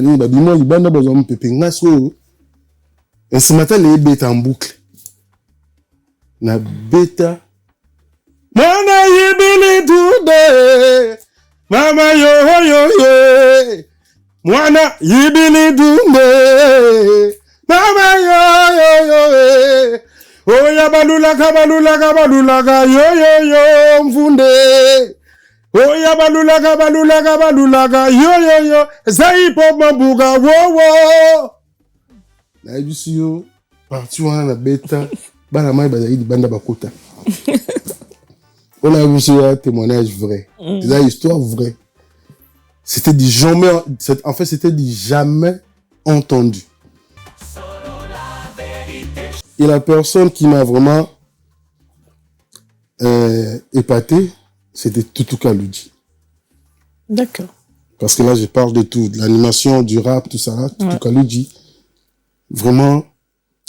babimo libanda bozo pepe ngaso. Et ce matin les bêta en boucle. Na bêta. Mwana yibili dude. Mama yo yo yo. Mwana yibili dude. Mama yo yo yo. Oya balulaga yo yo yo mfunde. Oya balulaga yo yo yo. Zai pop mambuga wo wo. Na ebisio parti wana na beta bana mai bazali banda bakota. On a vu un témoignage vrai. C'est une histoire vraie. C'était du jamais, en fait, c'était du jamais entendu. Et la personne qui m'a vraiment épaté, c'était Tutu Kaludji. D'accord. Parce que là, je parle de tout, de l'animation, du rap, tout ça là. Tutu Kaludji, vraiment,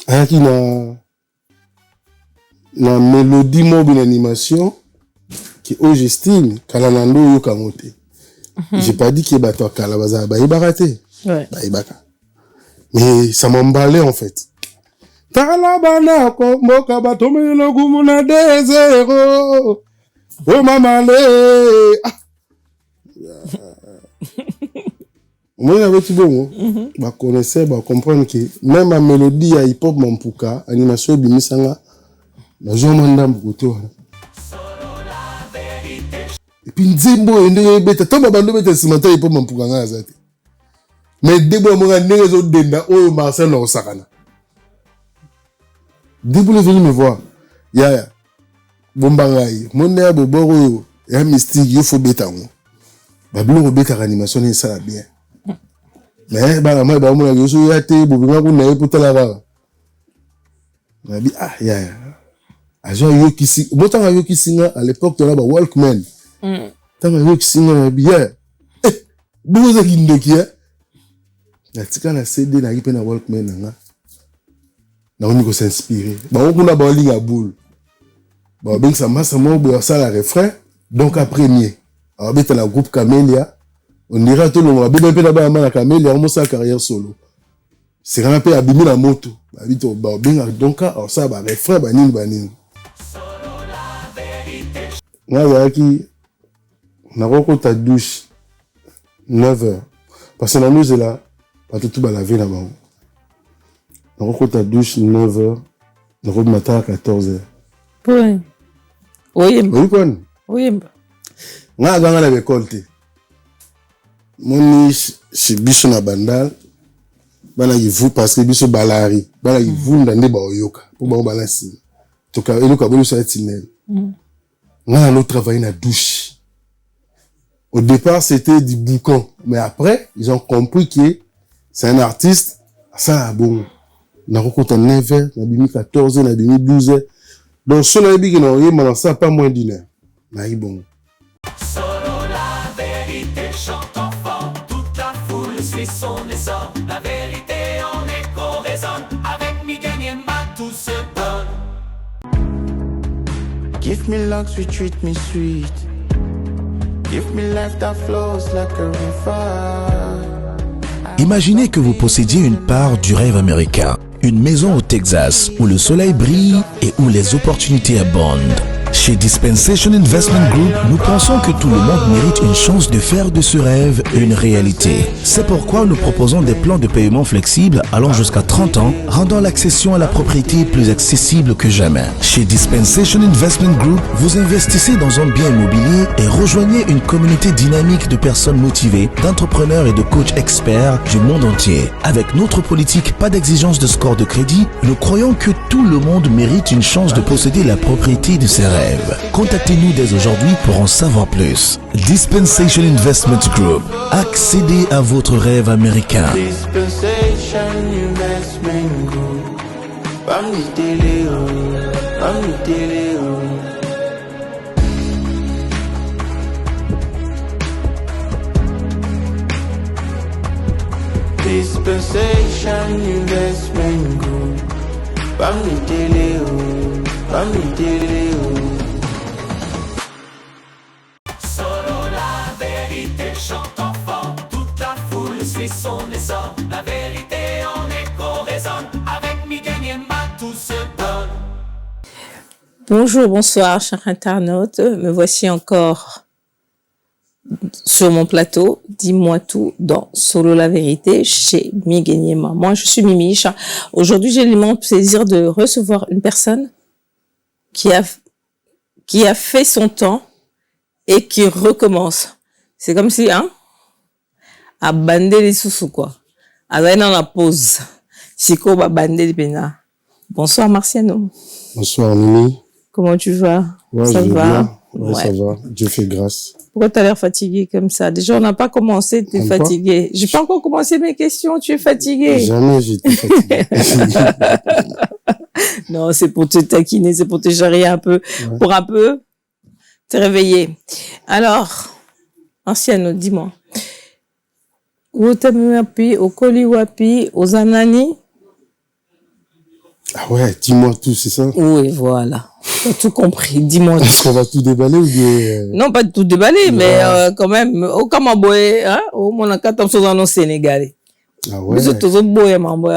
avec une mélodie mobile d'animation, qui j'estime kalanando yo kamote. J'ai pas dit qu'il est bateau kalabaza ba ibaraté. Ouais. Ba ibaka. Mais ça m'emballait en fait. Talabana ko moka bato melo gumuna dezero. Oh mamale. Moi avec tout bon. Ba connaissait ba comprendre que même la mélodie à hip hop mampuka animation bimisanga na jo mandam côté wana. Et puis nzembo ende beta toma bando beta simata ipo mampukanga azate mais debo monga ngezo denda oyo Marcel no sakana debo le venu me voir ya bombangai monna boboro yo ya mystique yo fo beta ngo babilo beta animation ni ça bien mais ba ma ba mona yo so ya te bobinga ku na eputala ba na bi ya ajo yo kisi botanga yo kisinga à l'époque de la Walkman. Tant que je suis bien, vous êtes qui est la tika na CD na ipe na Walkman na on peut s'inspirer. Bah on a ba ligne à boule. Bah ben ça m'a ça mo ça la refrain donc à premier. Alors ben la groupe Camélia, on ira tout le monde ben pe na ba na Camélia on sa carrière solo. C'est quand même peu abîmer la moto. Bah bito bah ben donc alors ça ba refrain ba nini. Moi qui na ta douche 9h parce que nous là pas tout ba laver là-bas. Na ta douche 9h na matin à 14h. Oui. Oui. Oui. Na ganga la récolte. Moni chez biso na bandal bana yivu parce que biso balari bana yivu ndande ba oyoka pour ba balancer. To ka elo ka bolo sa tinel. Na no travailler na douche. Au départ, c'était du boucan. Mais après, ils ont compris que c'est un artiste. Ça, a bon. On a rencontré 9h, on a mis 14h, on a mis 12h. Donc, si on a dit qu'on a ça pas moins d'une heure. On a dit bon. Solo la vérité chante enfant. Toute la foule suit son essor. La vérité en écho résonne. Avec Miguel Niemba, tout se donne. Give me luck, sweet, treat me sweet. Give me life that flows like a river. Imaginez que vous possédiez une part du rêve américain, une maison au Texas où le soleil brille et où les opportunités abondent. Chez Dispensation Investment Group, nous pensons que tout le monde mérite une chance de faire de ce rêve une réalité. C'est pourquoi nous proposons des plans de paiement flexibles allant jusqu'à 30 ans, rendant l'accession à la propriété plus accessible que jamais. Chez Dispensation Investment Group, vous investissez dans un bien immobilier et rejoignez une communauté dynamique de personnes motivées, d'entrepreneurs et de coachs experts du monde entier. Avec notre politique pas d'exigence de score de crédit, nous croyons que tout le monde mérite une chance de posséder la propriété de ses rêves. Contactez-nous dès aujourd'hui pour en savoir plus. Dispensation Investment Group. Accédez à votre rêve américain. Dispensation Investment Group. Dispensation Investment Group. Solo la vérité chante enfant. Toute la foule suit son essor. hommes. La vérité en écho résonne. Avec Miguel Niemba, tout se donne. Bonjour, bonsoir, chers internautes. Me voici encore sur mon plateau. Dis-moi tout dans Solo la vérité chez Miguel Niemba. Moi, je suis Mimiche. Aujourd'hui, j'ai l'immense plaisir de recevoir une personne qui a fait son temps et qui recommence. C'est comme si, à bander les sous quoi. À dans la pause. Siko va bander les pena. Bonsoir, Marciano. Bonsoir, Mimi. Comment tu vas? Ouais, Ça je vais va? bien. Ouais, Ouais. ça va. Dieu fait grâce. Pourquoi tu as l'air fatigué comme ça? Déjà, on n'a pas commencé, tu es Même pas. fatigué. J'ai pas encore commencé mes questions, tu es fatigué. Jamais j'étais fatigué. Non, c'est pour te taquiner, c'est pour te charrier un peu. Ouais. Pour un peu te réveiller. Alors, ancienne, dis-moi. Utami wapi, okoli wapi, ozanani? Ah ouais, dis-moi tout, c'est ça? Oui, voilà. T'as tout compris. Dis-moi tout. Est-ce qu'on va tout déballer ou bien... Non, pas tout déballer, mais quand même, au Kamaboué, au Monaka, au Sénégalais. Ah ouais. Vous êtes tous au boye, mambo,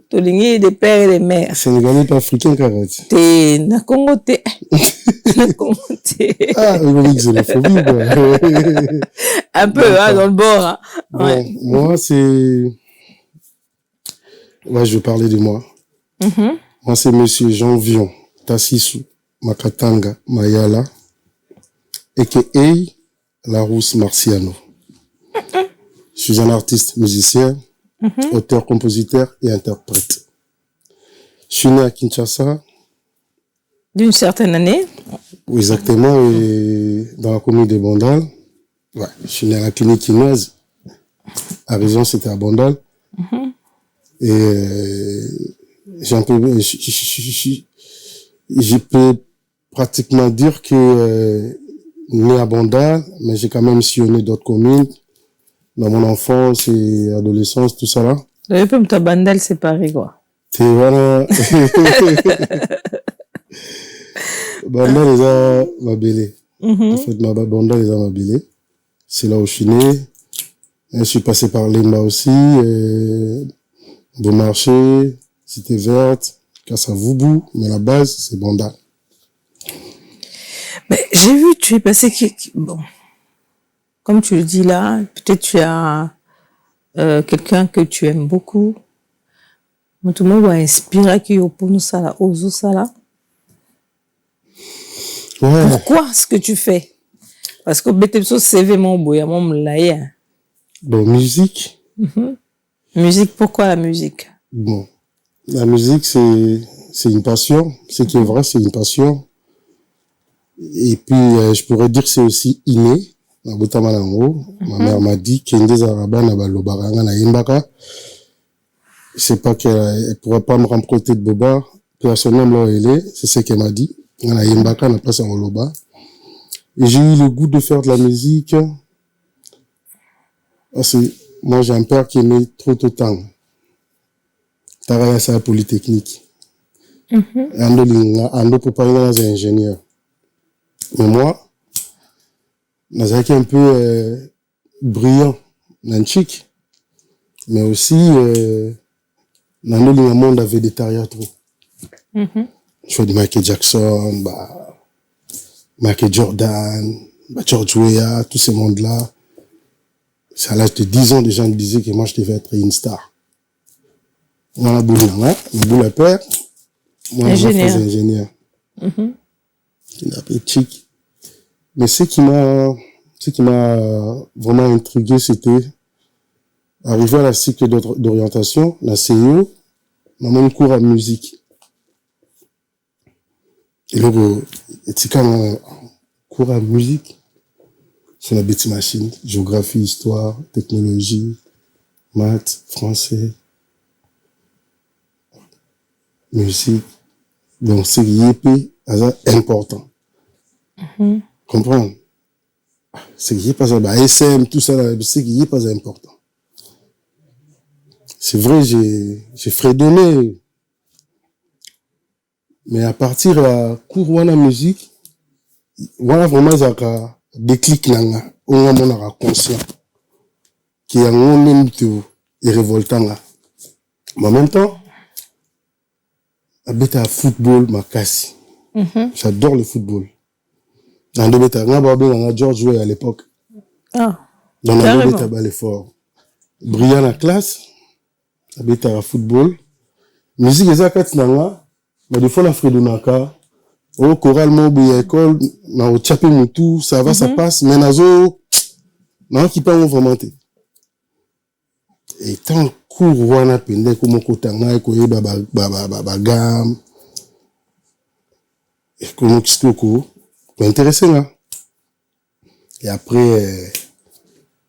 Tolingi des pères et des mères. Sénégalais pas africain, carrette. T'es, na Congo, t'es. Na Congo, t'es. Ah, on dit que c'est la phobie, quoi. Un peu, dans le bord, Bon, Ouais. moi, c'est... Ouais, je vais parler de moi. Mhm. Moi, c'est monsieur Jean Vion, Tassissou, Makatanga, Mayala, a.k.a. Larousse Marciano. Je suis un artiste musicien, auteur, compositeur et interprète. Je suis né à Kinshasa, D'une certaine année. exactement, et dans la commune de Bandal. Ouais, je suis né à la clinique chinoise. À raison, c'était à Bandal. Et j'ai un peu, je peux pratiquement dire que né à Bandal, mais j'ai quand même sillonné d'autres communes dans mon enfance et adolescence, tout ça là. Le peu ta bandale séparée, quoi. Et voilà. Bandal les a mabélé. En fait, Bandal les a mabélé. C'est là où je suis né. Et je suis passé par Lemba aussi, Beaumarchais, Cité Verte, Kassavoubou, mais la base, c'est Bandal. Mais j'ai vu, tu es passé, bon. Comme tu le dis là, peut-être tu as quelqu'un que tu aimes beaucoup. Mais tout le monde va inspirer qui au pour nous ça là, ozo ça là. Ouais. Pourquoi ce que tu fais? Parce que Betepso CV mon boya mon mlaye. Donc, musique. Musique, pourquoi la musique? Bon. La musique, c'est une passion. Ce qui est vrai, c'est une passion. Et puis, je pourrais dire que c'est aussi inné. Ma mère m'a dit Kende Zaraba na balobaranga na Yimbaka. Je sais pas qu'elle pourrait pas me remproter de Boba. Personnellement, elle est. C'est ce qu'elle m'a dit. Na Yimbaka na place en Loba. Et j'ai eu le goût de faire de la musique. Parce que moi, j'ai un père qui aimait trop autant. Travailler à la Polytechnique. Ando préparé dans un ingénieur. Mais moi, j'ai un peu brillant, nanchik, mais aussi dans le monde avait des tarias trop. Je fais du Michael Jackson, Michael Jordan, George Weah, tous ces mondes-là. C'est à l'âge de 10 ans, des gens me disaient que moi, je devais être une star. Moi, la boule, la boule à père, moi, je faisais ingénieur. Il a fait chic. Mais ce qui m'a vraiment intrigué, c'était arriver à la cycle d'orientation, la CIO, dans mon cours en musique. Et là, c'est quand un cours en musique, c'est la bête machine, géographie, histoire, technologie, maths, français, musique. Donc, c'est important. Comprendre. C'est qui est pas ça, SM, tout ça, c'est qui est pas important. C'est vrai, j'ai fredonné. Mais à partir de la cours de la musique, voilà vraiment un déclic, on a conscient. Qui est un même tout. et révoltant là. Mais en même temps, abeta football makasi. J'adore le football. Dans le bêta, on George jouait à l'époque. Ah, Dans le carrément. bêta, balle fort. Brillant la classe, abeta football. Musique eza kati nanga, mais des fois la Fredonaka, au choral mobi à école, na au tchapé mutu, ça va, ça passe, mais nazo, na qui pas vraiment te. Et tant cours wana pende comme kotanga ko yeba ba gam. Et comme kistoko, intéressant là. Et après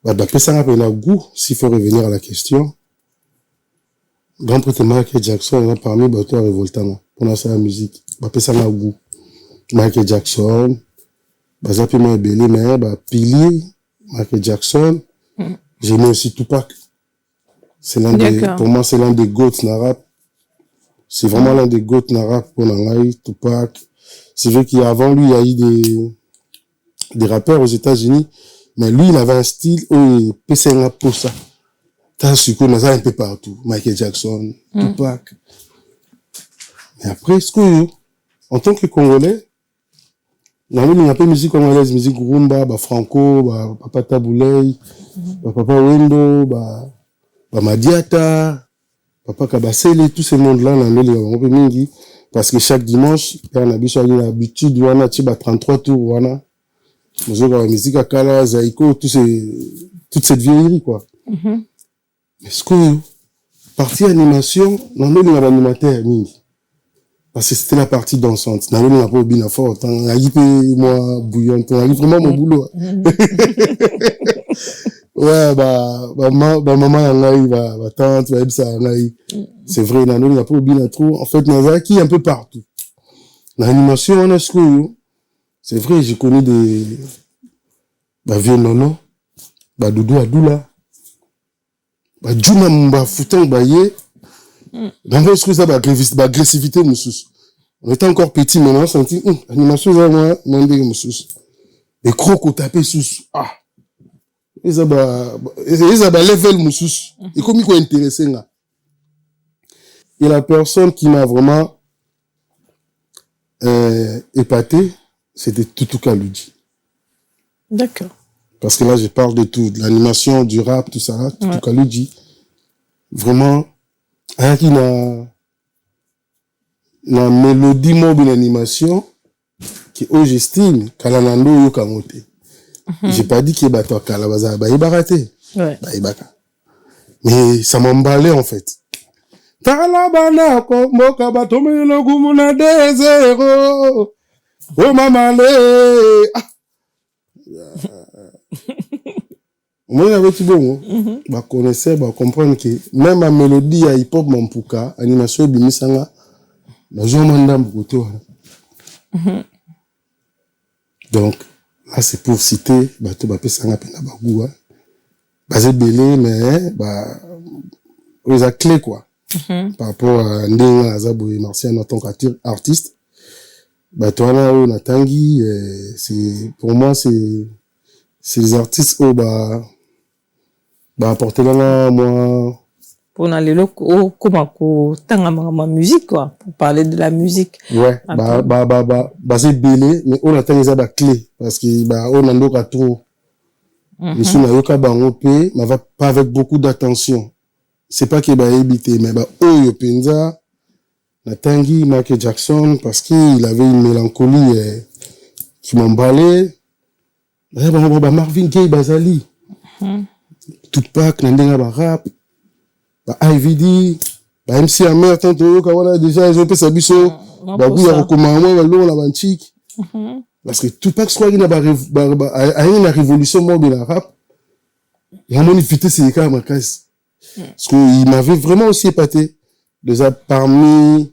d'après ça on a goût s'il faut revenir à la question. Grand prêtre Michael Jackson là parmi bateau révoltant pour la musique. D'après ça on a goût. Michael Jackson, bazapi moi belé mais ba pilier Michael Jackson. J'aime aussi Tupac. C'est l'un des, pour moi, c'est l'un des GOAT na rap. C'est vraiment l'un des GOAT na rap pour Nangai, Tupac. C'est vrai qu'avant lui, il y a eu des rappeurs aux États-Unis, mais lui, il avait un style où il pèsait un pour ça. T'as su qu'on a un peu partout. Michael Jackson, Tupac. Et après, ce que, en tant que Congolais, il y a un peu de musique congolaise, musique rumba, bah, franco, bah, papa Taboulay, bah, papa Wendo, bah, Madiata, Papa Kabasele, tous ces mondes-là, on a mingi, parce que chaque dimanche, on a l'habitude, on a 33 tours, on a, la musique à Kala, Zaiko, toute cette vieillerie, quoi. Mais ce que, partie animation, on a l'animateur, mingi. Parce que c'était la partie dansante. On a pas bien fort, on a moi, bouillante, on a vraiment mon boulot. Ouais, maman yangai, tante, ça yangai. C'est vrai, il n'y a pas bien trop. En fait, on a qui un peu partout. L'animation, on a ce que, c'est vrai, j'ai connu des, vieux nono, Doudou Adoula, Djouma Mba Foutan Baye, dans le ce que ça, agressivité, moussous. On était encore petit, mais on a senti, animation, ça, moi, moussous. Et croco tapé sous, ah. Ils ont level moussous. Et comme il est intéressé là. Et la personne qui m'a vraiment épaté, c'était Tutu Kaludi. D'accord. Parce que là, je parle de tout, de l'animation, du rap, tout ça. Tutu Kaludi, vraiment, un qui n'a mélodie mobile animation, qui au j'estime, Kalanando yo kamote. J'ai pas dit qu'il y a bateau à Kalabaza, il va rater. Ouais. Mais ça m'emballait, en fait. Talabana, komboka batome no gumuna dezero. Oh mamale. Moi, j'avais tout bon. Bah, connaissait, bah, comprendre que même la mélodie à hip-hop, mon pouka, animation, bimisanga, bah, j'en mandam beaucoup. Donc, là, c'est pour citer, bah, tout, bah, pesanga pena bagou, hein. Bah, c'est belé, mais, bah, les a clés, quoi. Par rapport à Ndinga, Azabo et Martial en tant qu'artiste. Bah, toi, là, on a Tanguy, c'est, pour moi, c'est les artistes, oh, bah, apporter là, moi. Pour aller là, comment, ma musique, quoi. Pour parler de la musique. Ouais, c'est belé, mais on a Tanguy, bah, clé. Parce que, bah, on a l'autre à trop. Mais si on a yoka, bah, on peut, mais pas avec beaucoup d'attention. C'est pas qu'il va éviter, mais bah, oh, Penza, la Tanguy, Michael Jackson, parce qu'il avait une mélancolie, qui m'emballait. Bah, Marvin Gaye, Bazali. Tupac, Nandenga, bah, rap. Bah, IVD, bah, MC Hammer, tant que voilà, déjà, ils ont fait sa biseau. Bah, oui, il y a recommandé, bah, l'eau, la bantique. Parce que Tupac, je crois qu'il a une révolution, moi, de la rap. Il a manifesté ses cas à ma case. Parce qu'il m'avait vraiment aussi épaté. Déjà, parmi,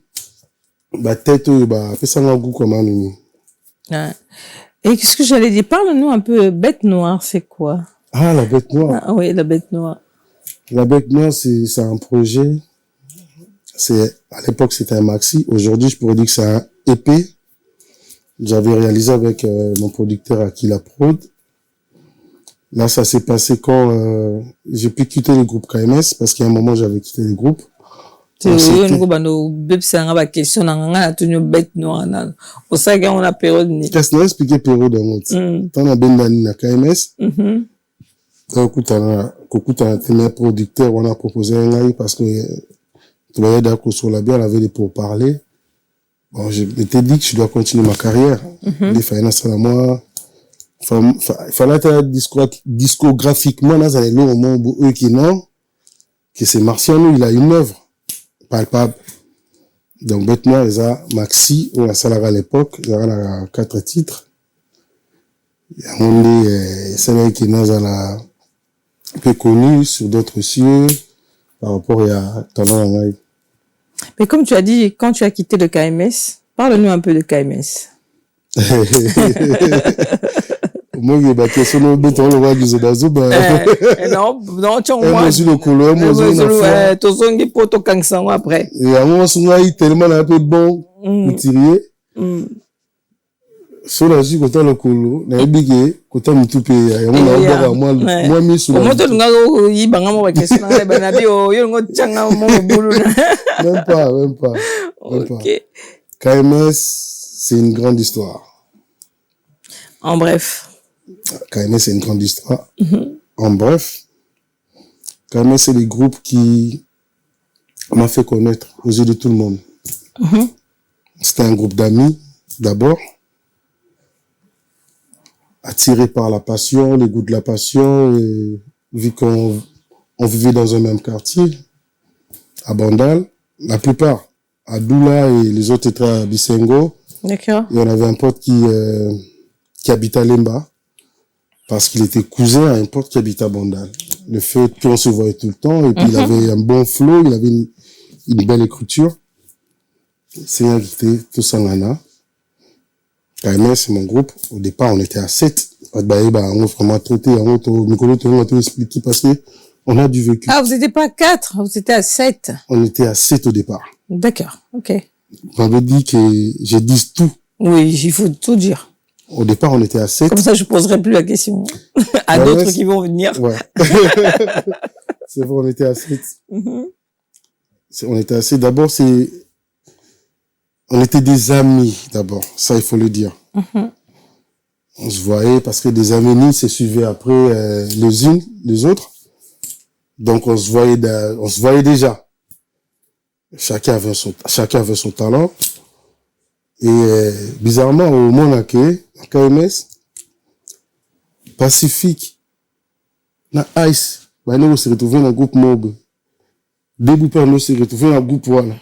bah, tête, bah, fait ça un goût comme un mimi. Et qu'est-ce que j'allais dire? Parle-nous un peu, Bête Noire, c'est quoi? Ah, la Bête Noire. Ah, oui, la Bête Noire. La Bête Noire, c'est un projet. À l'époque, c'était un maxi. Aujourd'hui, je pourrais dire que c'est un EP. J'avais réalisé avec mon producteur Akila Prod. Là, ça s'est passé quand j'ai pu quitter le groupe KMS, parce qu'il y a un moment, j'avais quitté le groupe. Yo ngo bano bepsa nga ba question na nga tunyo bet no ana. Osaka on a période ni. Qu'est-ce que expliquer période en mode. Tant na bendani na KMS. Donc kukuta na producteur on a proposé un parce que tu voyais d'accord sur la bière, on avait des pourparlers. Bon, je m'étais dit que je dois continuer ma carrière. Il fallait à moi. Il fallait être discographiquement, là, ça au moment où eux qui n'ont, que c'est Marciano, il a une œuvre palpable. Donc, bêtement, ils ont Maxi, on a salarié à l'époque, il y a 4 titres. Il y a un salarié qui est un peu connu sur d'autres cieux par rapport à Talon. Mais comme tu as dit, quand tu as quitté le KMS, parle-nous un peu de KMS. Moi, il y a des questions de béton, le roi du Zodazo. Non, tu vois. Moi, le couleur, moi, je tu zongi poto kangsango après. Et à moi, on tellement un peu bon, outillé. Sur la suite, quand le couleur, on a bigué, quand on a tout payé. Et on a moi, mis sur la. Comment tu l'as eu, banga moi, question, banabi, yo, ngo tchanga, mon boulot. Même pas. Ok. KMS, c'est une grande histoire. En bref. KMS, c'est une grande histoire. En bref, KMS, c'est les groupes qui m'ont fait connaître aux yeux de tout le monde. C'était un groupe d'amis, d'abord, attirés par la passion, les goûts de la passion, et vu qu'on vivait dans un même quartier, à Bandal, la plupart, à Doula et les autres étaient à Bissengo. D'accord. Et on avait un pote qui habite à Lemba, parce qu'il était cousin à un pote qui habite à Bandal. Le fait qu'on se voyait tout le temps, et puis il avait un bon flow, il avait une belle écriture. C'est un qui était tout sangana. KMS, c'est mon groupe. Au départ, on était à 7. On a vraiment traité, on a tout expliqué parce que on a du vécu. Ah, vous n'étiez pas à 4, vous étiez à 7. On était à 7 au départ. D'accord, ok. On m'avait dit que je dise tout. Oui, il faut tout dire. Au départ, on était à 7. Comme ça, je poserai plus la question à d'autres qui vont venir. Ouais. C'est vrai, on était à 7. On était à 7. D'abord, on était des amis, d'abord. Ça, il faut le dire. On se voyait parce que des amis se suivaient après les unes, les autres. Donc, on se voyait déjà. Chacun avait son talent. Et bizarrement, au Monaké, à KMS, Pacifique, na Ice, nous se retrouvés dans le groupe Mob. Debout Père, nous se retrouvés dans le groupe voilà.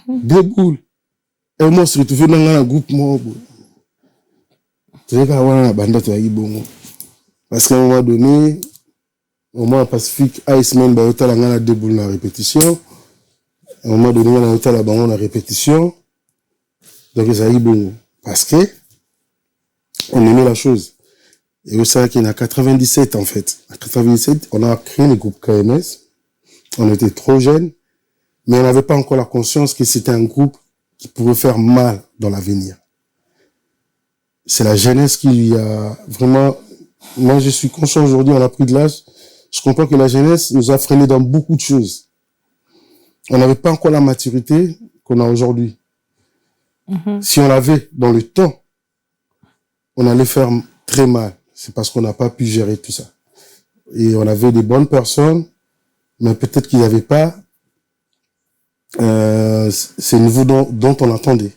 Debout. Et moi, se retrouvés dans le groupe Mob. Tu sais qu'à la bande, tu as eu bon. Parce qu'à un moment donné, au moins Pacifique, Iceman, bah, tu as la debout dans la répétition. À un moment donné, on a la bande dans la répétition. Donc, ça a eu bon. Parce que, on aimait la chose. Et vous savez qu'il y en a 97, en fait. En 97, on a créé le groupe KMS. On était trop jeunes. Mais on n'avait pas encore la conscience que c'était un groupe qui pouvait faire mal dans l'avenir. C'est la jeunesse qui a vraiment, moi, je suis conscient aujourd'hui, on a pris de l'âge. Je comprends que la jeunesse nous a freinés dans beaucoup de choses. On n'avait pas encore la maturité qu'on a aujourd'hui. Si on l'avait dans le temps, on allait faire très mal. C'est parce qu'on n'a pas pu gérer tout ça. Et on avait des bonnes personnes, mais peut-être qu'ils n'avaient pas ces niveaux dont on attendait.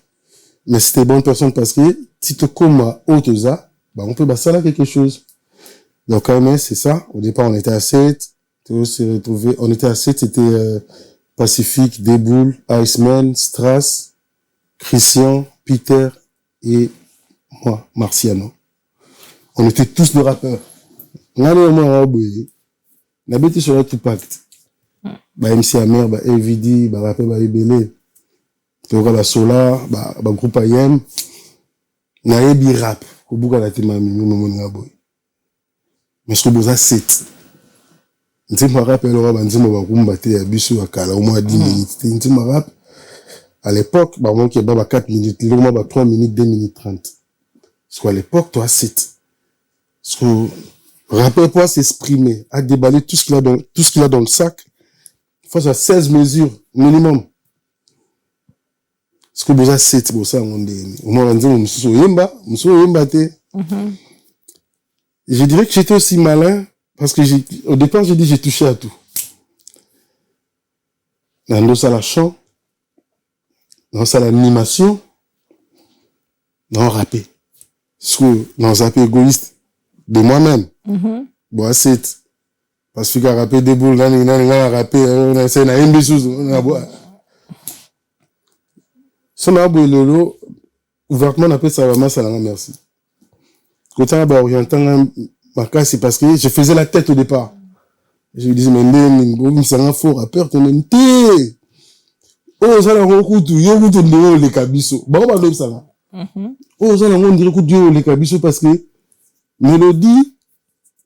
Mais c'était bonnes personnes parce que si tu comme Otoza, bah on peut basser là quelque chose. Donc quand même, c'est ça. Au départ, on était à 7. On était à 7, c'était Pacifique, Déboule, Iceman, Strass, Christian, Peter et moi, Marciano. On était tous des rappeurs. On a on a bêté sur le Tupac. Bah, MC Amer, bah, AVD, bah, rappeur, bah, Ebele. Tu vois, la Solar, bah, groupe IM. Na yebi rap. Au bout de la téma, mais je trouve ça 7. Je me rappelle, je me rappelle, je au moins 10 minutes. Je me rappelle, à l'époque, bah, moi, qui est 4 minutes, le moment, 3 minutes, 2 minutes 30. Parce qu'à l'époque, toi, 7. Parce que, Rappeur pour s'exprimer, à déballer tout ce qu'il a dans le sac, face à 16 mesures minimum. Ce que déjà 7 pour ça, on dit, on dit, je dirais que j'étais aussi malin, parce que au départ, j'ai dit, j'ai touché à tout. Dans ça, la chant, dans ça, l'animation, dans rapper. Dans un peu égoïste de moi-même. Bon, c'est, parce que rapper des boules, rapper, on a essayé, on a une chose, on a boire. Son arbre lolo, ouvertement, on appelle ça vraiment ça, merci. Quand on a orienté ma casse, c'est parce que je faisais la tête au départ. Je me disais, mais c'est un faux rappeur, ton MT. Oh, ça l'a rencontré, yo, vous te les cabissos. Bon, on va comme ça, là. Oh, ça l'a rencontré, les cabissos, parce que, mélodie,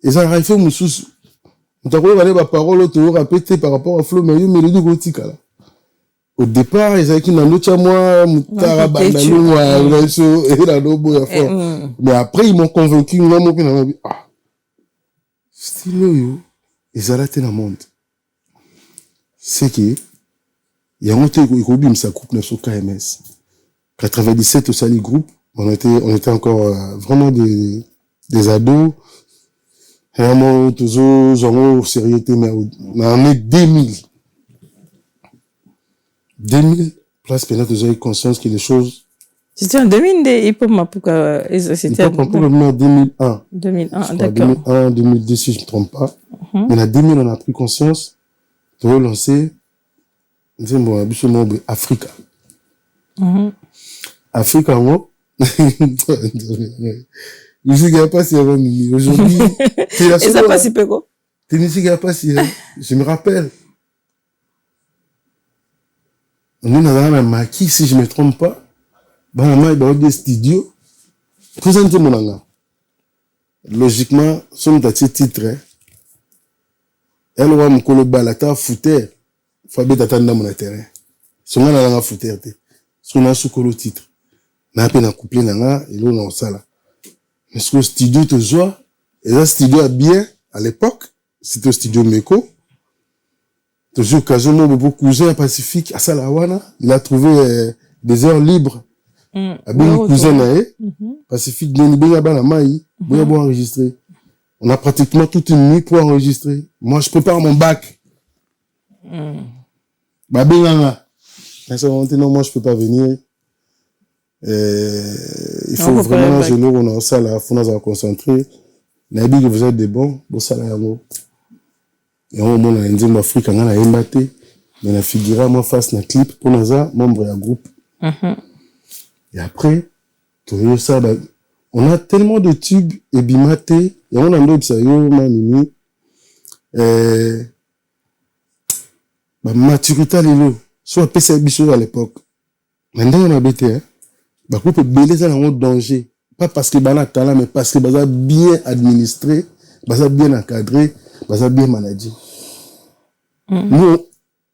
et ça a fait mon sous. On t'a compris, ma parole, tu vas répéter par rapport à Flo, mais une mélodie gothique, là. Au départ, ils avaient qu'une autre moi, mais après, ils m'ont convaincu, style, ils arrêtent dans le monde. C'est que, il y a un autre groupe, il me coupe sur KMS. 97 au Sali Group, on était encore vraiment des ados. Vraiment, toujours, genre, sérieuxité, mais en est 2000. 2000, place peut-être vous avez conscience que les choses. C'était en 2000 des hip-hop Mapuka. C'était en 2001. 2001, d'accord. 2001, 2002, si je ne me trompe pas. Mais en 2000, on a pris conscience de relancer, Africa. Africa, moi. Je ne sais pas si aujourd'hui. Et ça passe si peu quoi? Je me rappelle. Nous avons maquis, si je ne me trompe pas. Banama, il y a des studios. Présentez mon anga. Logiquement, si on a ce titre, elle va me coller balata, fouter. Fabé t'attendre dans mon terrain. Si on a la fouter, si on a sous le titre. On a peine à coupler l'anga, et là, on a ça là. Mais ce que le studio te joue, et là, le studio a bien, à l'époque, c'était au studio Meko. Toujours occasionnellement, mon cousin Pacifique, à Salawana, il a trouvé des heures libres. À bien cousin, Pacifique, bien, bien enregistrer. On a pratiquement toute une nuit pour enregistrer. Moi, je prépare mon bac. Bah, bien, non, moi, je peux pas venir. Il faut non, vraiment, je l'ai, on a ça là, faut nous concentrer. Nabi, vous êtes des bons, bon, ça là, yango. Et on a un dîme Afrique, on a ématé, mais la figura, moi, face na clip, pour nous, membre d'un groupe. Et après, tout ça, bah, on a tellement de tubes et bimaté, et on a d'autres, ça y est, manini, bah, maturité, l'élo, soit PC Bichot à l'époque. Maintenant, on a bêté, hein. Bah, groupe belé, ça, un danger. Pas parce que, bah, talent, mais parce que, bah, bien administré, bah, bien encadré, bah, bien managé. Nous,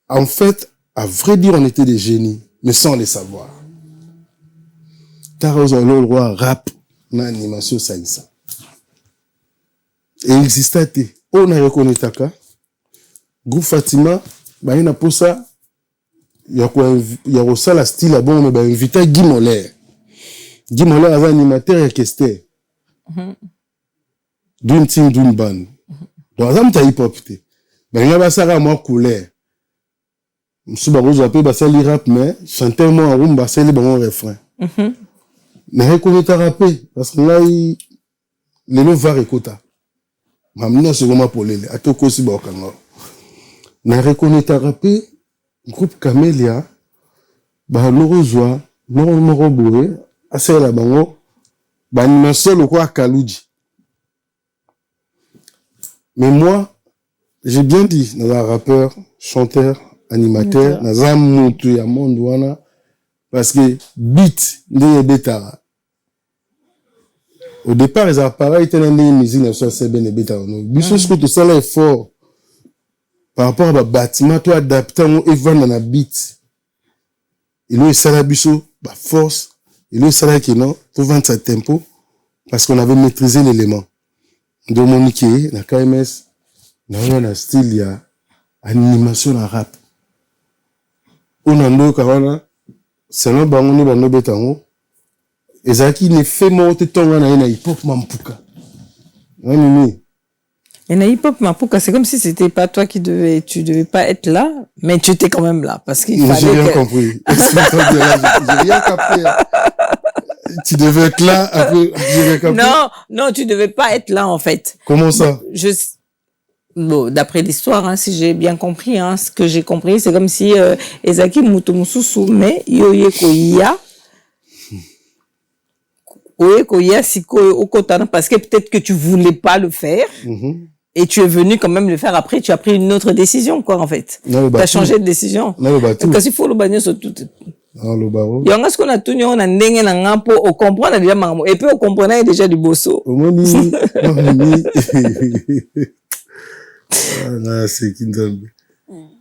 en fait, à vrai dire, on était des génies, mais sans les savoir. T'as raison, le roi rap, na animation, ça y ça. Et il existait, on a reconnu Taka, groupe Fatima, bah, il y a pour ça, il y a aussi la style, bon, mais bah, invité Guy Moller. Guy Moller avait animateur et orchestré. D'une team, d'une bande. Donc, ça m'a hip-hop. Ben, il y a ça, moi, couleur. Monsieur Barroso, appelé, bah, ça, rap, mais, chanter, moi, en room, bah, c'est le bon refrain. Mais, reconnaître à rapper, parce que là, les lots va écouter. Maintenant, c'est vraiment pour les, à tout cas, aussi, bah, mais, reconnaître à rapper, groupe Camélia, bah, l'Orozoa, Moroboué, assez la bango, bah, animation, le quoi, Kalouji. Mais moi, j'ai bien dit, dans un rappeur, chanteur, animateur, dans un moutou, ya monde, parce que beat, n'est bêta. Au départ, les appareils étaient dans les musiques, dans ce bien bêta. Mais ce que tout ça là est fort. Par rapport à la bâtiment, toi, adapté, et vendre dans la beat. Il y a eu ça la biso, bah, force. Il y a eu ça là qui non, pour vendre sa tempo, parce qu'on avait maîtrisé l'élément. ndo monike na KMS na na style ya animation na rap ona ndo kawana selon bango ni bando betango ezaki ne fait monter tonga na hip hop mampuka nani. Et na hip-hop, Mapuka, c'est comme si c'était pas toi tu devais pas être là, mais tu étais quand même là, parce qu'il fallait j'ai rien compris. J'ai rien capté. Tu devais être là, après, j'ai rien capté. Non, tu devais pas être là, en fait. Comment ça? Bon, d'après l'histoire, hein, si j'ai bien compris, hein, ce que j'ai compris, c'est comme si, Ezaki Mutomususu, mais Yoye Koya, parce que peut-être que tu voulais pas le faire. Et tu es venu quand même le faire après, tu as pris une autre décision, quoi, en fait. Tu as changé de décision. Parce qu'il faut le bagner sur tout. Il y a ce qu'on a tout, on a ndenge na ngapo, on comprend déjà, et puis on comprenait déjà du bosso. Ah, c'est Kinzambe.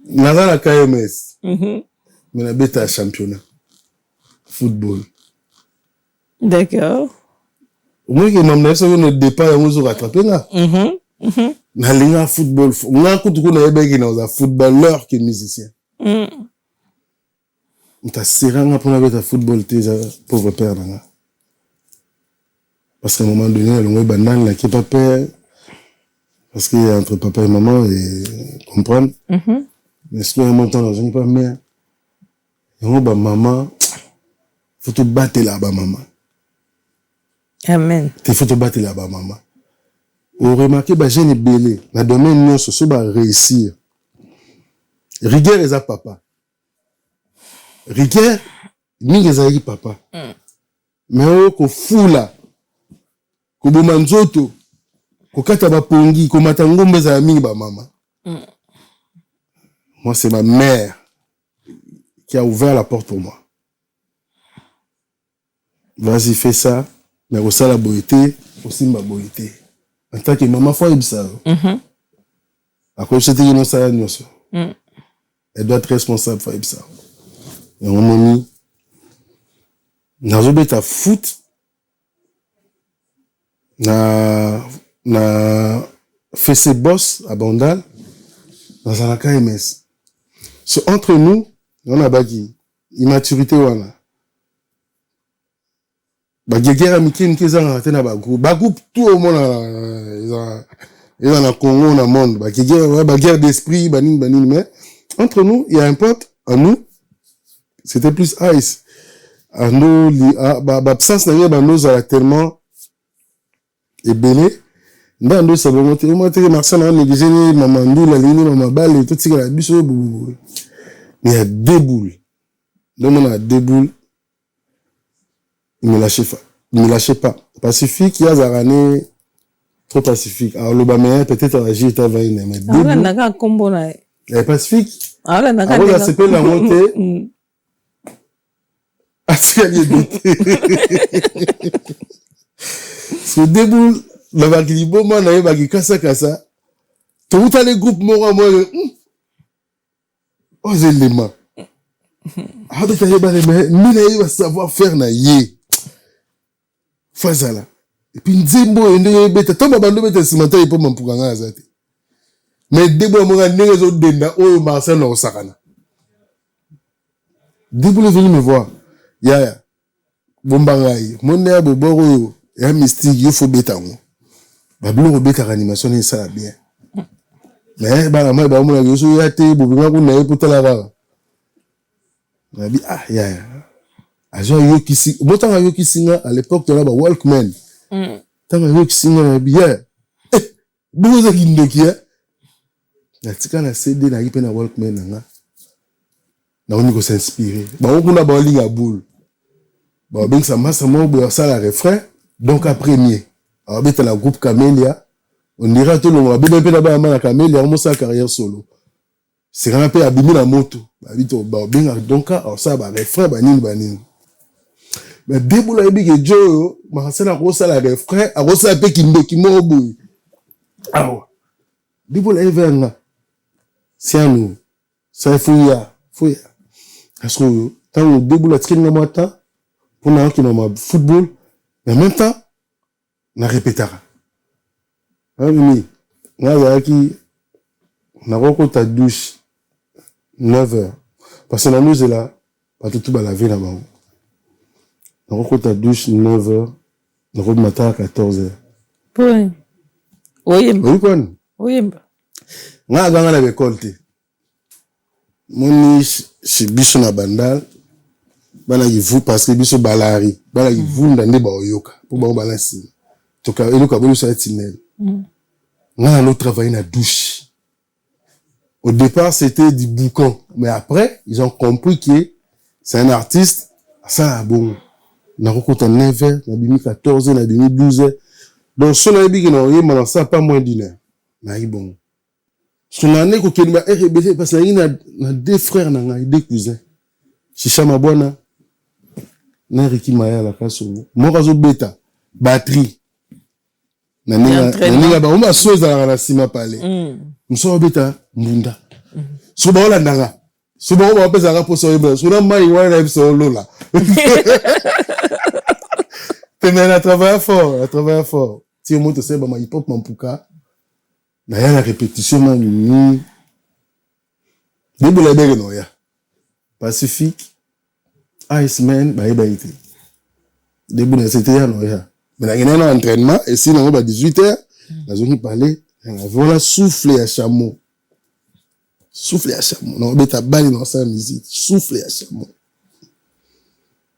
Naza la KMS. Mais la bête à championnat. Football. D'accord. Au moins, il y a un départ, on se rattrape là. Na linga football nga kutuku na yebeki na za footballeur qui musicien ta seranga pour na football tes pauvre père nanga parce qu'à un moment donné le banane là qui pas père parce que entre papa et maman et comprendre mais ce que un montant dans une pas mère et on ba maman faut te battre là ba maman amen il faut te battre là ba maman. Vous remarquez, bah, j'ai belé. La domaine, non, ce va réussir. Rigueur, est à papa. Rigueur, ni les papa. Mais oh, ko fula, ko bomanzoto, ko kataba pongi, ko matangombe za mingi ba maman. Moi, c'est ma mère qui a ouvert la porte pour moi. Vas-y, fais ça. Mais au la boïté, aussi ma boïté. En tant que maman, faut ça. À cause de ce ça, elle doit être responsable, faut ça. Et on m'a mis, n'a pas foot, n'a fait ses boss à Bandal, dans un KMS. So, entre nous, on a bagi, immaturité, on a. Guerre amitié qui ont été dans groupe tout le monde ils ont un Congo dans le monde guerre d'esprit mais entre nous il y a un pote à nous c'était plus ice à nous absence n'a pas nous a tellement ébélé dans nous ça va monter Marcel a négligé mamandou la ligne maman balle et tout ça la biso mais il y a deux boules le monde a deux boules. Il me lâchait pas. Pacifique, il y a Zarané, trop pacifique. Alors, le Baméen, peut-être, agir, il va y mais deux. Pacifique. Alors, là, c'est pas la montée. Ah, c'est qu'elle est douté. Ce déboule, la vague, bon, moi, la vague, kassa. Tout les groupes, moi, oh, j'ai les mains. Ah, tu as mais va savoir faire na yé. Fazala. Et puis, Nzembo, bête, tombe bando bête, simanta, il peut m'en pour gagner azate. Mais Debo, moi, n'est pas denda, oh, Marcel, non, sakana. Debo est venu me voir. Ya, Bombangaï, mon nez, Boboro, et un mystique, il faut bêta, moi. Bablo, bêta, animation, ça va bien. Mais, bah, moi, je suis à te, Bobina, vous n'avez pas la vara. Ah, ya. Ajo yoki si botanga yoki singa à l'époque de la Walkman tanga yoki singa na bien buza kindokia na tika na CD na ipe na Walkman na on ko s'inspirer ba on kuna ba linga boule ba ben ça massa mo bo ça la refrain donc à premier alors bête la groupe Camélia on dira tout le monde ba ben ba na Camélia on sa carrière solo c'est un peu abîmé la moto ba bito ba ben donc alors ça ba refrain ba nini mais Debo la yebi ke Joe Marcel a rosa la refrain a rosa pe kindoki mo boy awa Debo la yevenga c'est à nous ça fouilla parce que tant Debo la tringa mata pour na qui na football mais en même temps na répétera Mimi, on ta douche 9h. Parce que la nous est là, pas tout va laver là-bas. On ta douche 9h, on matin à 14h. Oui. Oui. Oui, quoi? Oui. On a gagné la récolte. Mon chez Bisso na bandal, bana yivu parce que Bisso balari, bana yivu ndande ba oyoka, pour ba balancer. Toka eloka bolu sa tinel. On a travaillé na douche. Au départ, c'était du boucan, mais après, ils ont compris que c'est un artiste, ça bon. On a rencontré 9h, on a bimi 14h, on a bimi 12h. Donc son abi que on a ça pas moins d'une heure. Mais bon. Son année ko kelima RBC parce qu'il a deux frères na deux cousins. Chicha mabwana na Riki Maya la kaso. Mo kazo beta batterie. Na ninga ba uma soza na sima pale. Mso beta mbunda. So ba ola ndanga. So ba ba pesa ka poso yeba. So na mai wa na so lola. Elle travaille fort. Si on monte ça, bah, hip hop mampuka. Na ya la répétition, man, Debout la belle, non, ya. Pacifique, Iceman, bah, il été. Debout la c'était, non, ya. Mais là, il y a un entraînement, et si, non, bah, 18h, la zone parler, voilà, souffler à chameau. Non, mais t'as balle dans sa musique. Souffler à chameau.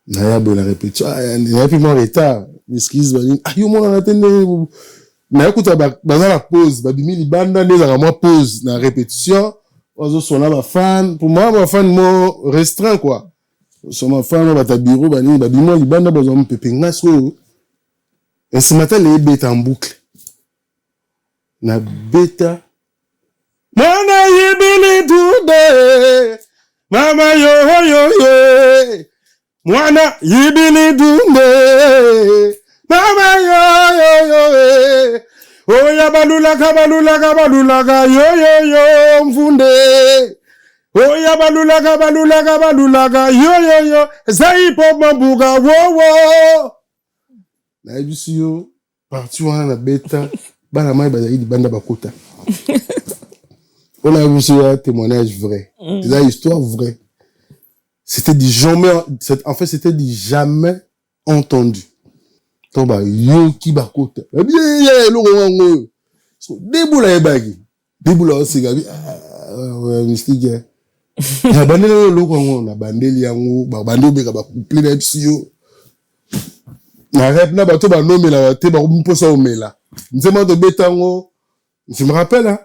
Na ya la répétition, il y a plus mon retard. Excuse, yo mon attendre. Na écoute ba la pause, ba bimi libanda neza moi pause na répétition. Ozo sona ba fan, pour moi ma fan mo restreint quoi. So ma fan ba ta bureau ba ni ba bimi libanda ba zo mpepe ngaso. Et ce matin les bêta en boucle. Na bêta. Mwana yibili dude. Mama yo. Mwana yibili dumbe, mama yo. Oya balulaga yo mfunde. Oya balulaga yo. Zai pop mambuga wo. Na ebisi yo parti wana na beta bana mai bazali banda bakota. On a vu ce témoignage vrai. C'est une histoire vraie. C'était du jamais entendu. Donc, bah, yo ki bakota. Déboula ebagi. Déboula aussi, gabi. Mystique. Na bandeli lo na bandeli yango, ba bandeli beka ba couple na epsio. Na rep na bato ba nomela te ba mposa omela. Nzema to betango. Je me rappelle, hein.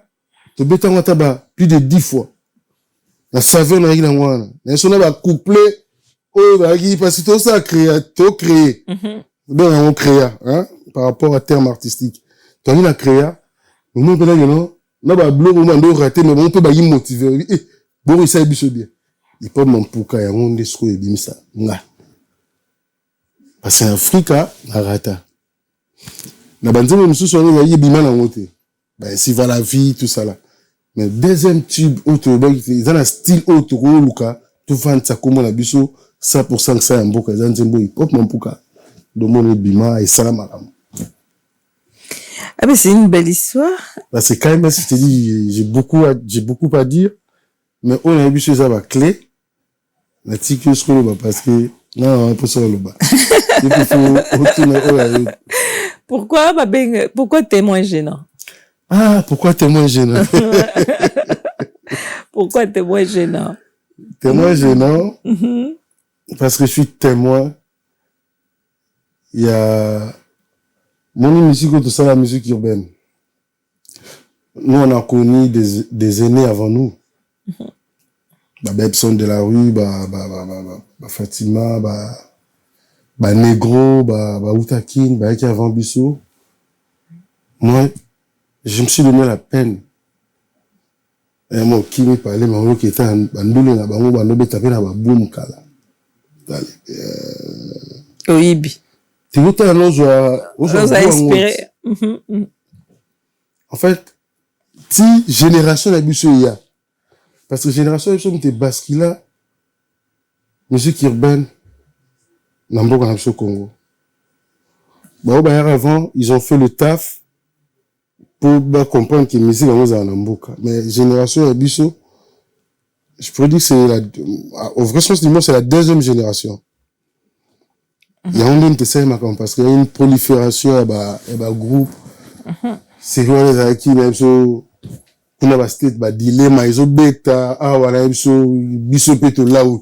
To betango taba plus de 10 fois. La saveur n'a rien à voir. Mais si on a couplé, parce que tout ça créé. Donc, on crée, hein, par rapport à terme artistique. Donc, on a créé, on a pas blog, on a raté, mais on peut pas y motiver. Bon, il s'est bien. Il peut m'en pouka, on est sous et bim ça. Parce que Afrique, a rata. La bande, nous sommes sur les bimans en moté. Ben, si va la vie, tout ça là. Mais deuxième tube autre ils ont un style autre luka tout vendre ça comme on a biso 100% que ça un boka ils ont un hip hop mon puka de mon bima et salamam. Ah mais c'est une belle histoire. Bah c'est quand même je te dis j'ai beaucoup à dire mais on a biso ça va clé la tique sur le bas parce que non pas sur le bas. Il faut retourner Pourquoi t'es moins gênant? Ah, pourquoi t'es moins gênant? Pourquoi t'es moins gênant? T'es moins gênant parce que je suis témoin. Il y a mon musique, tout ça, la musique urbaine. Nous, on a connu des aînés avant nous. Bebson de la rue, Fatima, Negro, Outakin, qui avant Bissot. Moi, je me suis donné la peine. Et moi, qui me parlait, mais qui était un bandoule, un bandoule, tapé dans la boum, kala. Oibi. Tu veux t'en ose à inspirer. En fait, si génération d'abuseux il y a. Parce que génération d'abuseux, t'es basquila, musique urbaine, n'importe quoi au Congo. Bah, avant, ils ont fait le taf. pour comprendre que musique est en Mboka. Mais génération Abisso, je pourrais dire que c'est au vrai sens du mot, c'est la deuxième génération. Il y a un parce qu'il y a une prolifération à groupe. C'est quoi les acquis, même so, on a ba state, ba dilemme, ils ont bêta, voilà, biso peto là où,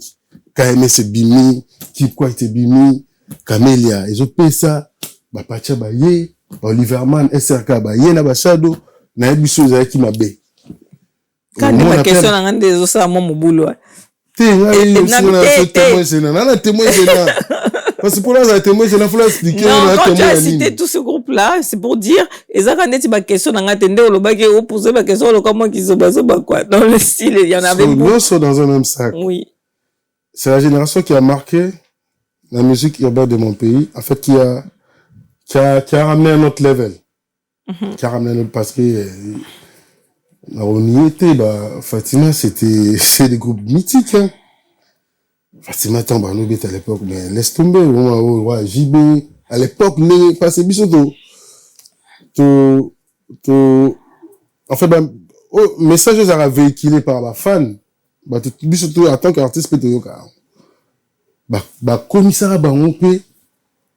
KMS c'est bimi, qui quoi était bimi, Camélia, ils ont payé ça, ba pacha ba ye, ba Oliverman, SRK ba ye na ba shadow, na biso les acquis ma bé. Quand il y a une question, on a des os à mon boulot. Parce que pour là, ça témoin, je l'ai fait expliquer. Non, quand tu as cité tout ce groupe-là, c'est pour dire, et ça, quand tu as question, on a attendu au bac et on posait ma question, comment qu'ils se basent, quoi. Dans le style, il y en avait beaucoup. Nous sommes dans un même sac. Oui. C'est la génération qui a marqué la musique urbaine de mon pays, en fait, qui a ramené un autre level. Qui a ramené un autre, parce que, on y était, Fatima, c'est des groupes mythiques, hein. Fatima Tambanoubet à l'époque, mais laisse tomber, ouais, JB, à l'époque, mais, parce que, en fait, message à véhiculé par ma fan, en tant qu'artiste, commissaire, on peut,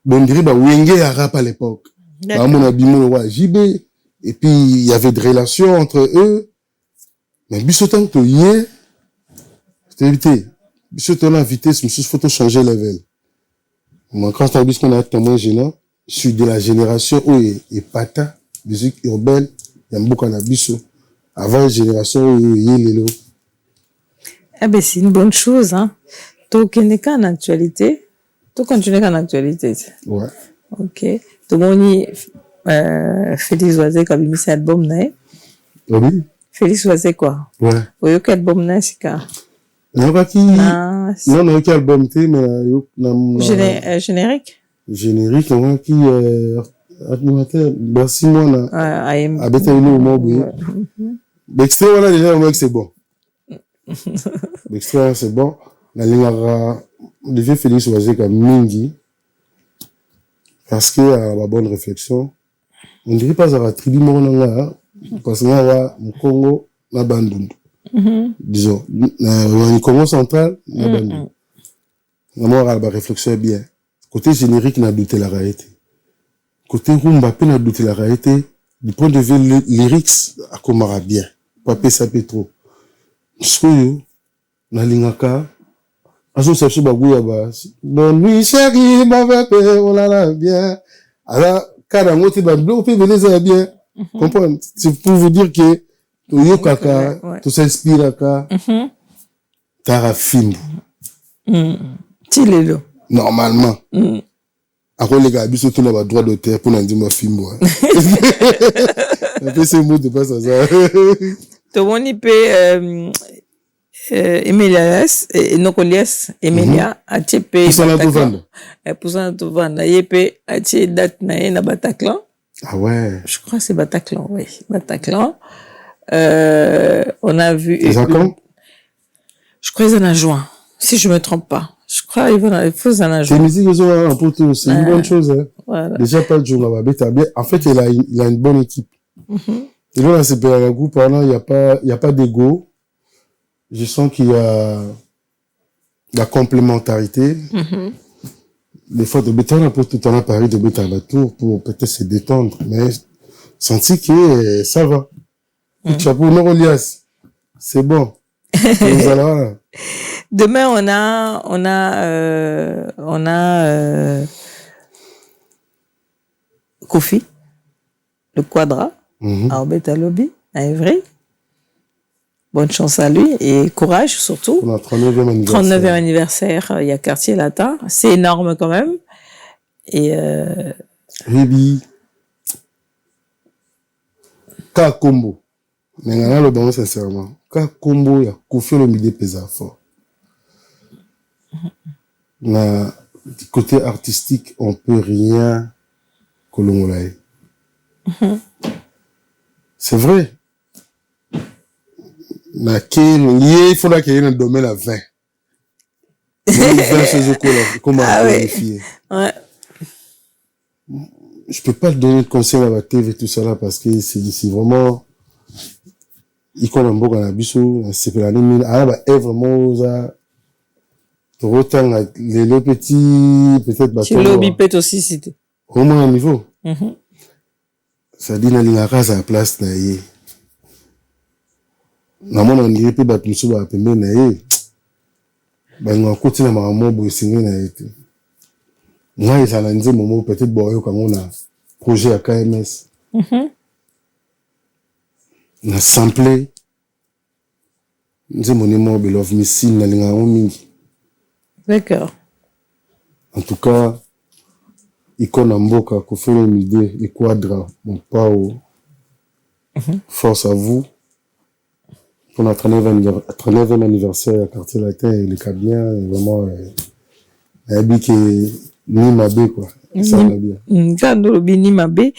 on dirait, Wenge à rap à l'époque. Mon abîme, ouais, JB, et puis, il y avait des relations entre eux, mais bisotant que hier, c'est évité. Bisotant la vitesse, monsieur, faut changer level. Moi, quand on dit qu'on a témoin gênant, je suis de la génération où et pata, musique urbaine, il y a beaucoup d'abus. Avant la génération où il y a les lots. Eh ben, c'est une bonne chose, hein. Donc, il n'est qu'en actualité. Tout continue qu'en actualité. Ouais. Ok. Donc, on y, Félix Oisé, comme il mis cet album, né? Oui. Félix Oisé, quoi? Ouais. Oui, quel album, né, c'est quoi? Non, pas qui, non, quel album, mais, générique? Générique, on qui, merci, moi, là. À Betaïlo, au Mobile. L'extrait, voilà, déjà, on voit que c'est bon. L'extrait, c'est bon. La ligne le vieux Félix Oisé, comme Mingi. Parce que, à la bonne réflexion, on dirait pas à la tribu, là, parce que là, au Congo, la Bandundu. Disons, au Congo central, la Bandundu. La réflexion est bien. Côté générique, n'a douté la réalité. Côté rumba, n'a douté la réalité. Du point de vue lyrics, à Komara bien. Papé, ça peut trop. Parce que, na lingaka, aso sepsi bagouya ba, bonne nuit chérie, mauvais père, on l'a bien. Alors, kada ngoti ba, bleu, peut venir bien. Comprendre? C'est pour vous dire que, to yokaka, to s'inspiraka, tara fimbu. Tilelo. Normalement. Après, les gars, ils tout le droit d'auteur pour n'en dire ma fimbu. Un peu ces mots de pas ça. To woni pe, Emilias, Nokolias, Emilia, ATP. Poussana Tovanda. Yepe, ATP date na Bataclan. Ah ouais. Je crois que c'est Bataclan, oui. Bataclan. On a vu. C'est ça quand? Je crois qu'ils en ont juin. Si je me trompe pas. Je crois qu'il faut en a juin. C'est musique, ils ont un peu tout. C'est une bonne chose, hein. Voilà. Déjà, pas de jour là-bas. En fait, il a une bonne équipe. Et là, c'est pour un groupe, il n'y a pas d'ego. Je sens qu'il y a la complémentarité. Des fois, de béton, pour tout en Paris, de béton à la tour, pour peut-être se détendre. Mais, senti que ça va. Chapeau, Norolias. C'est bon. Demain, on a Kofi, le Quadra, à Obeta Lobby, à Évry. Bonne chance à lui et courage surtout. Pour notre 39e anniversaire. 39e anniversaire, il y a Quartier Latin. C'est énorme quand même. Et Ribi. Ka combo. Mais on a le bon sincèrement. Ka combo, il y a Kofi le milieu pesant fort. Du côté artistique, on peut rien colomolaye. C'est vrai. Il faudra qu'il y ait un domaine à 20. 20 chez eux, comment vérifier. Ouais. je peux pas te donner de conseils à la TV et tout ça là parce que c'est vraiment icône en boga na biso c'est la ligne ah bah est vraiment ça autant les petits peut-être bah tu lobby peut aussi cité au moins un niveau ça dit na linga casa à place na yé na mona ndiri pe ba tusu ba pembe na yé ba nga koti na mama bo singa na yé moi ils allaient dire moment peut-être boyo comme on a projet à KMS na sample nze monimo belove missile na linga mingi. D'accord. En tout cas, icône mboka Koffi Olomide et Quadra mon pao. Force à vous pour notre 39e anniversaire à Quartier Latin et le Cabien vraiment habité ni mabe quoi. Ça va bien. Quand ni mabe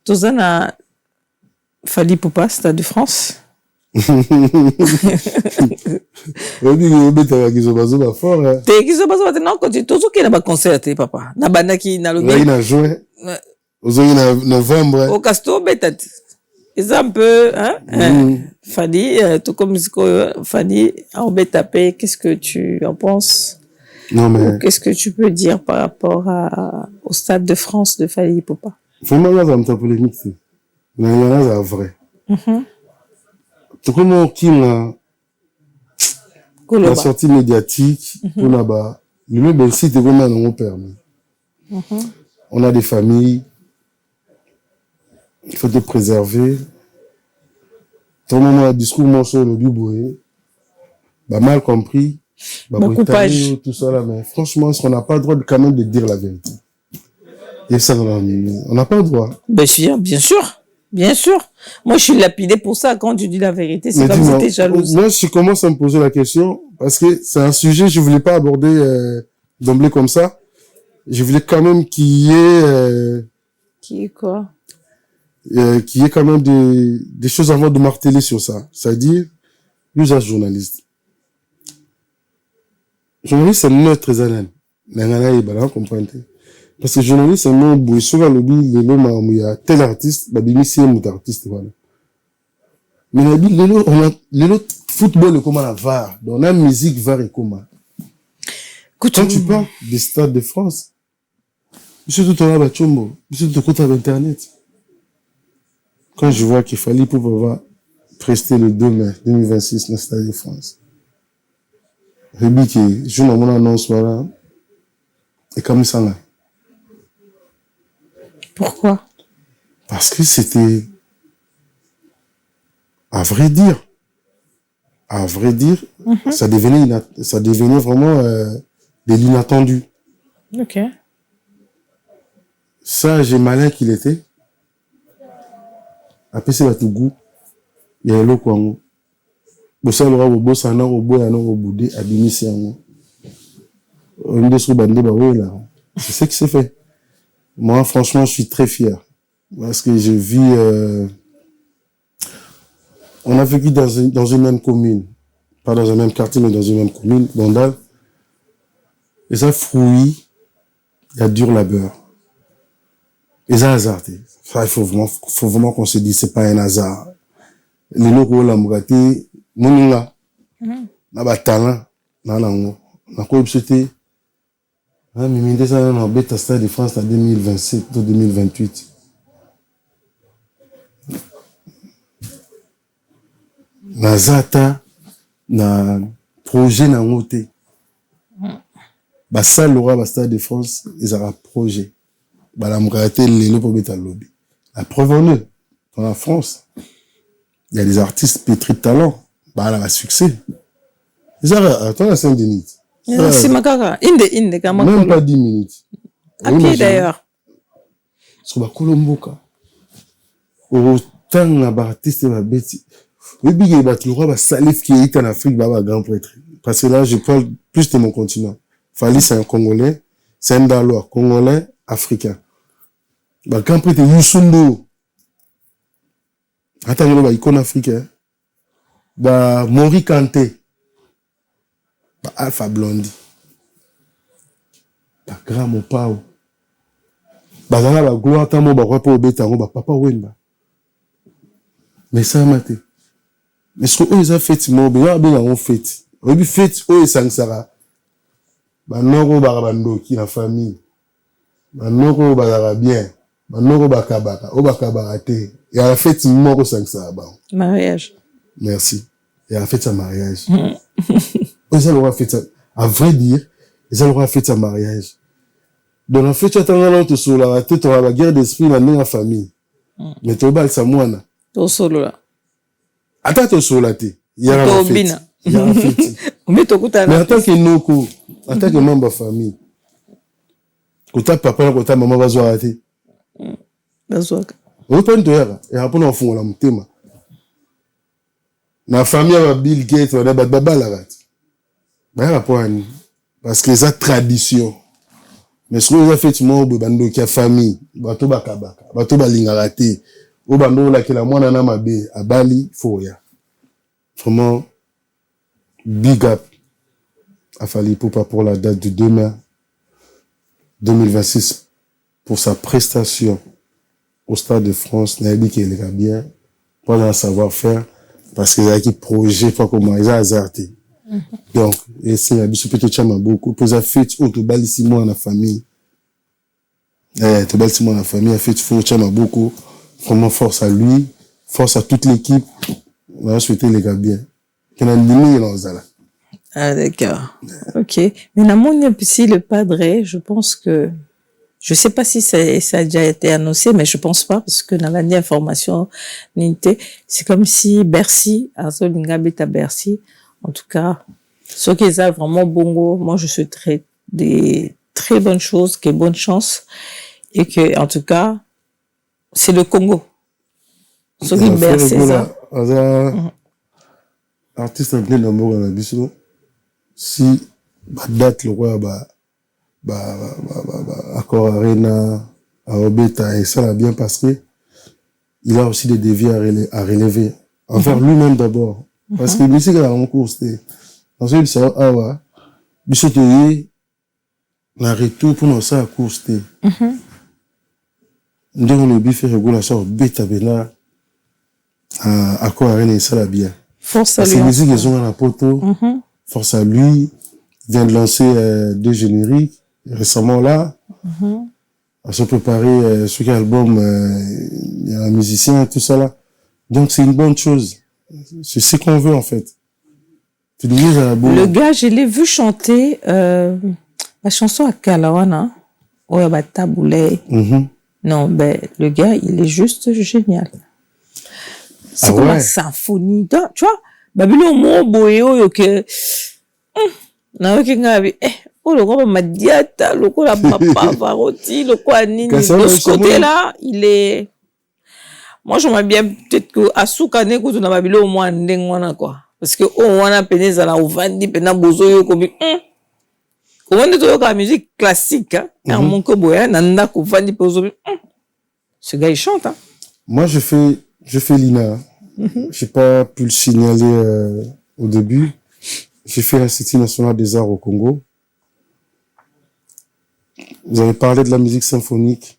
tozana Fally Ipupa Stade de France. Obi obeta kizo bazo ba fort hein. Te kizo bazo ba non quand tozo ke na ba concert te papa. Na bandaki na lobi. Là na juin. Ozoyi na novembre. Au casto betat. C'est un peu hein. Fally tout comme Fally en beta pe qu'est-ce que tu en penses? Non mais qu'est-ce que tu peux dire par rapport au Stade de France de Fally Ipupa? Vraiment là ça me tape polémique. Mais là c'est vrai. Tout comme qui la sortie médiatique pour là-bas le même site comme on nous permet. On a des familles, il faut te préserver. Tout le moment, le discours morceau le biboué, bah mal compris, bah coupage, tout ça là, mais franchement, on n'a pas le droit quand même de dire la vérité. Et ça, on n'a pas le droit. Bien sûr, bien sûr. Bien sûr. Moi, je suis lapidé pour ça. Quand tu dis la vérité, c'est comme si t'es jalouse. Moi, je commence à me poser la question, parce que c'est un sujet que je voulais pas aborder d'emblée comme ça. Je voulais quand même qu'il y ait... Qui est quoi? Qu'il y ait quand même des choses avant de marteler sur ça. C'est-à-dire, usage journaliste. Journaliste, c'est neutre, Zanen. Mais on comprendre. Parce que journaliste, c'est un nom, souvent, il y a tel artiste, il y a un artiste, voilà. Mais le football est comme la VAR. Donc, la musique, VAR est comment? Quand tu parles des stades de France, monsieur tout en a bâchombo, monsieur tout côté Internet. Quand je vois qu'il fallait pour pouvoir prester le 2 mai 2026 dans le Stade de France. Je dis que je n'ai pas annonce voilà. Et comme ça là. Pourquoi? Parce que c'était, à vrai dire, ça devenait vraiment de l'inattendu. Ok. Ça, j'ai malin qu'il était. Après, c'est la Tougou. Il y a l'eau quoi. Bossa l'aura au boss en or au bois en or au boudé à diminuer en on est sur bandé bah oui là. C'est ce qui s'est fait. Moi, franchement, je suis très fier. Parce que je vis, on a vécu dans une même commune. Pas dans un même quartier, mais dans une même commune, Bandal. Et ça, fruit, il y a dur labeur. Et ça, hasardé. Ça, il faut vraiment qu'on se dise, c'est pas un hasard. Les locaux, la mougate, mounga, na ba talent, na nango. Na quoi, c'était, mais mine ça, on a bête à Stade de France en 2027 ou 2028. Na zata, na projet na ngote. Ba salle l'aura ba Stade de France, ils ont un projet. Bah la mougate, les locaux pour bête à lobby. La preuve en est, dans la France, il y a des artistes pétris de talent. Bah, elle a un succès. Attends, la 5 minutes. C'est ma caca. Même pas 10 minutes. À pied d'ailleurs. Sur la Colomboka. Autant d'artistes, la bête. Oui, il y a le roi, Salif qui est en Afrique, bah, grand prêtre. Parce que là, je parle plus de mon continent. Fally, c'est un Congolais. C'est un Dalois. Congolais, africain. Bah, grand prêtre, Youssoundo. Attends, bah, icône africain. Bah, Mori Kanté. Bah, Alpha Blondy. Bah, Grand Mopao. bazala ba gloire tamo ba kwa po beta ngo ba papa wemba mais ça maté mais ce que eux a fait mo bien bien on fait obi fait o esangsara banoko bandoki na famille banoko bazala bien banoko bakabaka o bakabaka te ya la fête moko sangsara ba Mariage. merci et la fête sa mariage ils ont fait ça à vrai dire ils ont fait ça mariage dans la fête attendant l'autre sur la tête on la guerre d'esprit la même famille mais to bal sa mwana To solo là. ata to sur la tête il y a la fête il y a la fête Mais to kuta mais en tant que noko en tant que membre famille kota papa na kota maman bazo arrêter bazwaka. open to yara et après on fond la mutema na famille ya Bill Gates on a baba la rat ba ya pour parce que ça tradition mais ce que ça fait mo bando ki famille bato bakabaka bato balingaka te o bando la ke la mwana na mabe abali foya vraiment big up à Fally Ipupa pour la date du 2 mai 2026 pour sa prestation au Stade de France. Nabi qui est bien pour un savoir-faire parce que les projet pas comment ils ont azarté. Donc et c'est Nabi se peut chama beaucoup pour ça fait au tout balissimo dans la famille. Tout balissimo dans la famille a fait faut chama beaucoup. Vraiment force à lui, force à toute l'équipe. On va souhaiter les gars bien. Qu'on a mis dans zala. Ah, d'accord. Ok. Mais dans mon si le padre, je pense que, je sais pas si ça a déjà été annoncé, mais je pense pas, parce que dans la dernière information, c'est comme si Bercy, Arzo Lingabit à Bercy, en tout cas, ceux qui ont vraiment bongo, moi je souhaiterais des très bonnes choses, que bonne chance, et que, en tout cas, c'est le Congo. Ceux qui Bercy, ça. Artiste en plein d'amour dans la biso. Si ba date le roi accord arena à Obeta et ça va bien parce que il a aussi des défis à relever envers lui-même d'abord parce que musique a en cours c'était ensuite ça awa bisotoyi na retour pour nous ça à cours c'était ndongo le bife regola ça Obeta bena accord arena et ça va bien Force à lui. C'est musique ils ont un poto. Force à lui. Il vient de lancer 2 génériques récemment là. À se préparer sur quel album il y a un musicien tout ça là. Donc c'est une bonne chose. C'est ce qu'on veut en fait. Tu dis le gars, je l'ai vu chanter la chanson à Kalawana. Ouais, bah taboulé. Non, ben le gars, il est juste génial. C'est comme la symphonie. Tu vois, Babylon mo boyo yo que na yo kingabi oh le gros madiata le ko la papa varoti le ko nini de ce côté là il est moi j'aimerais bien peut-être que asuka ne ko na Babylon mo ndeng wana quoi parce que on wana peneza la ovandi pena bozo yo ko bi comment de to la musique classique hein mon ko boya nanda ko vandi bozo bi ce gars il chante hein. Moi je fais l'INA. J'ai pas pu le signaler au début. J'ai fait l'Institut national des arts au Congo. Vous avez parlé de la musique symphonique.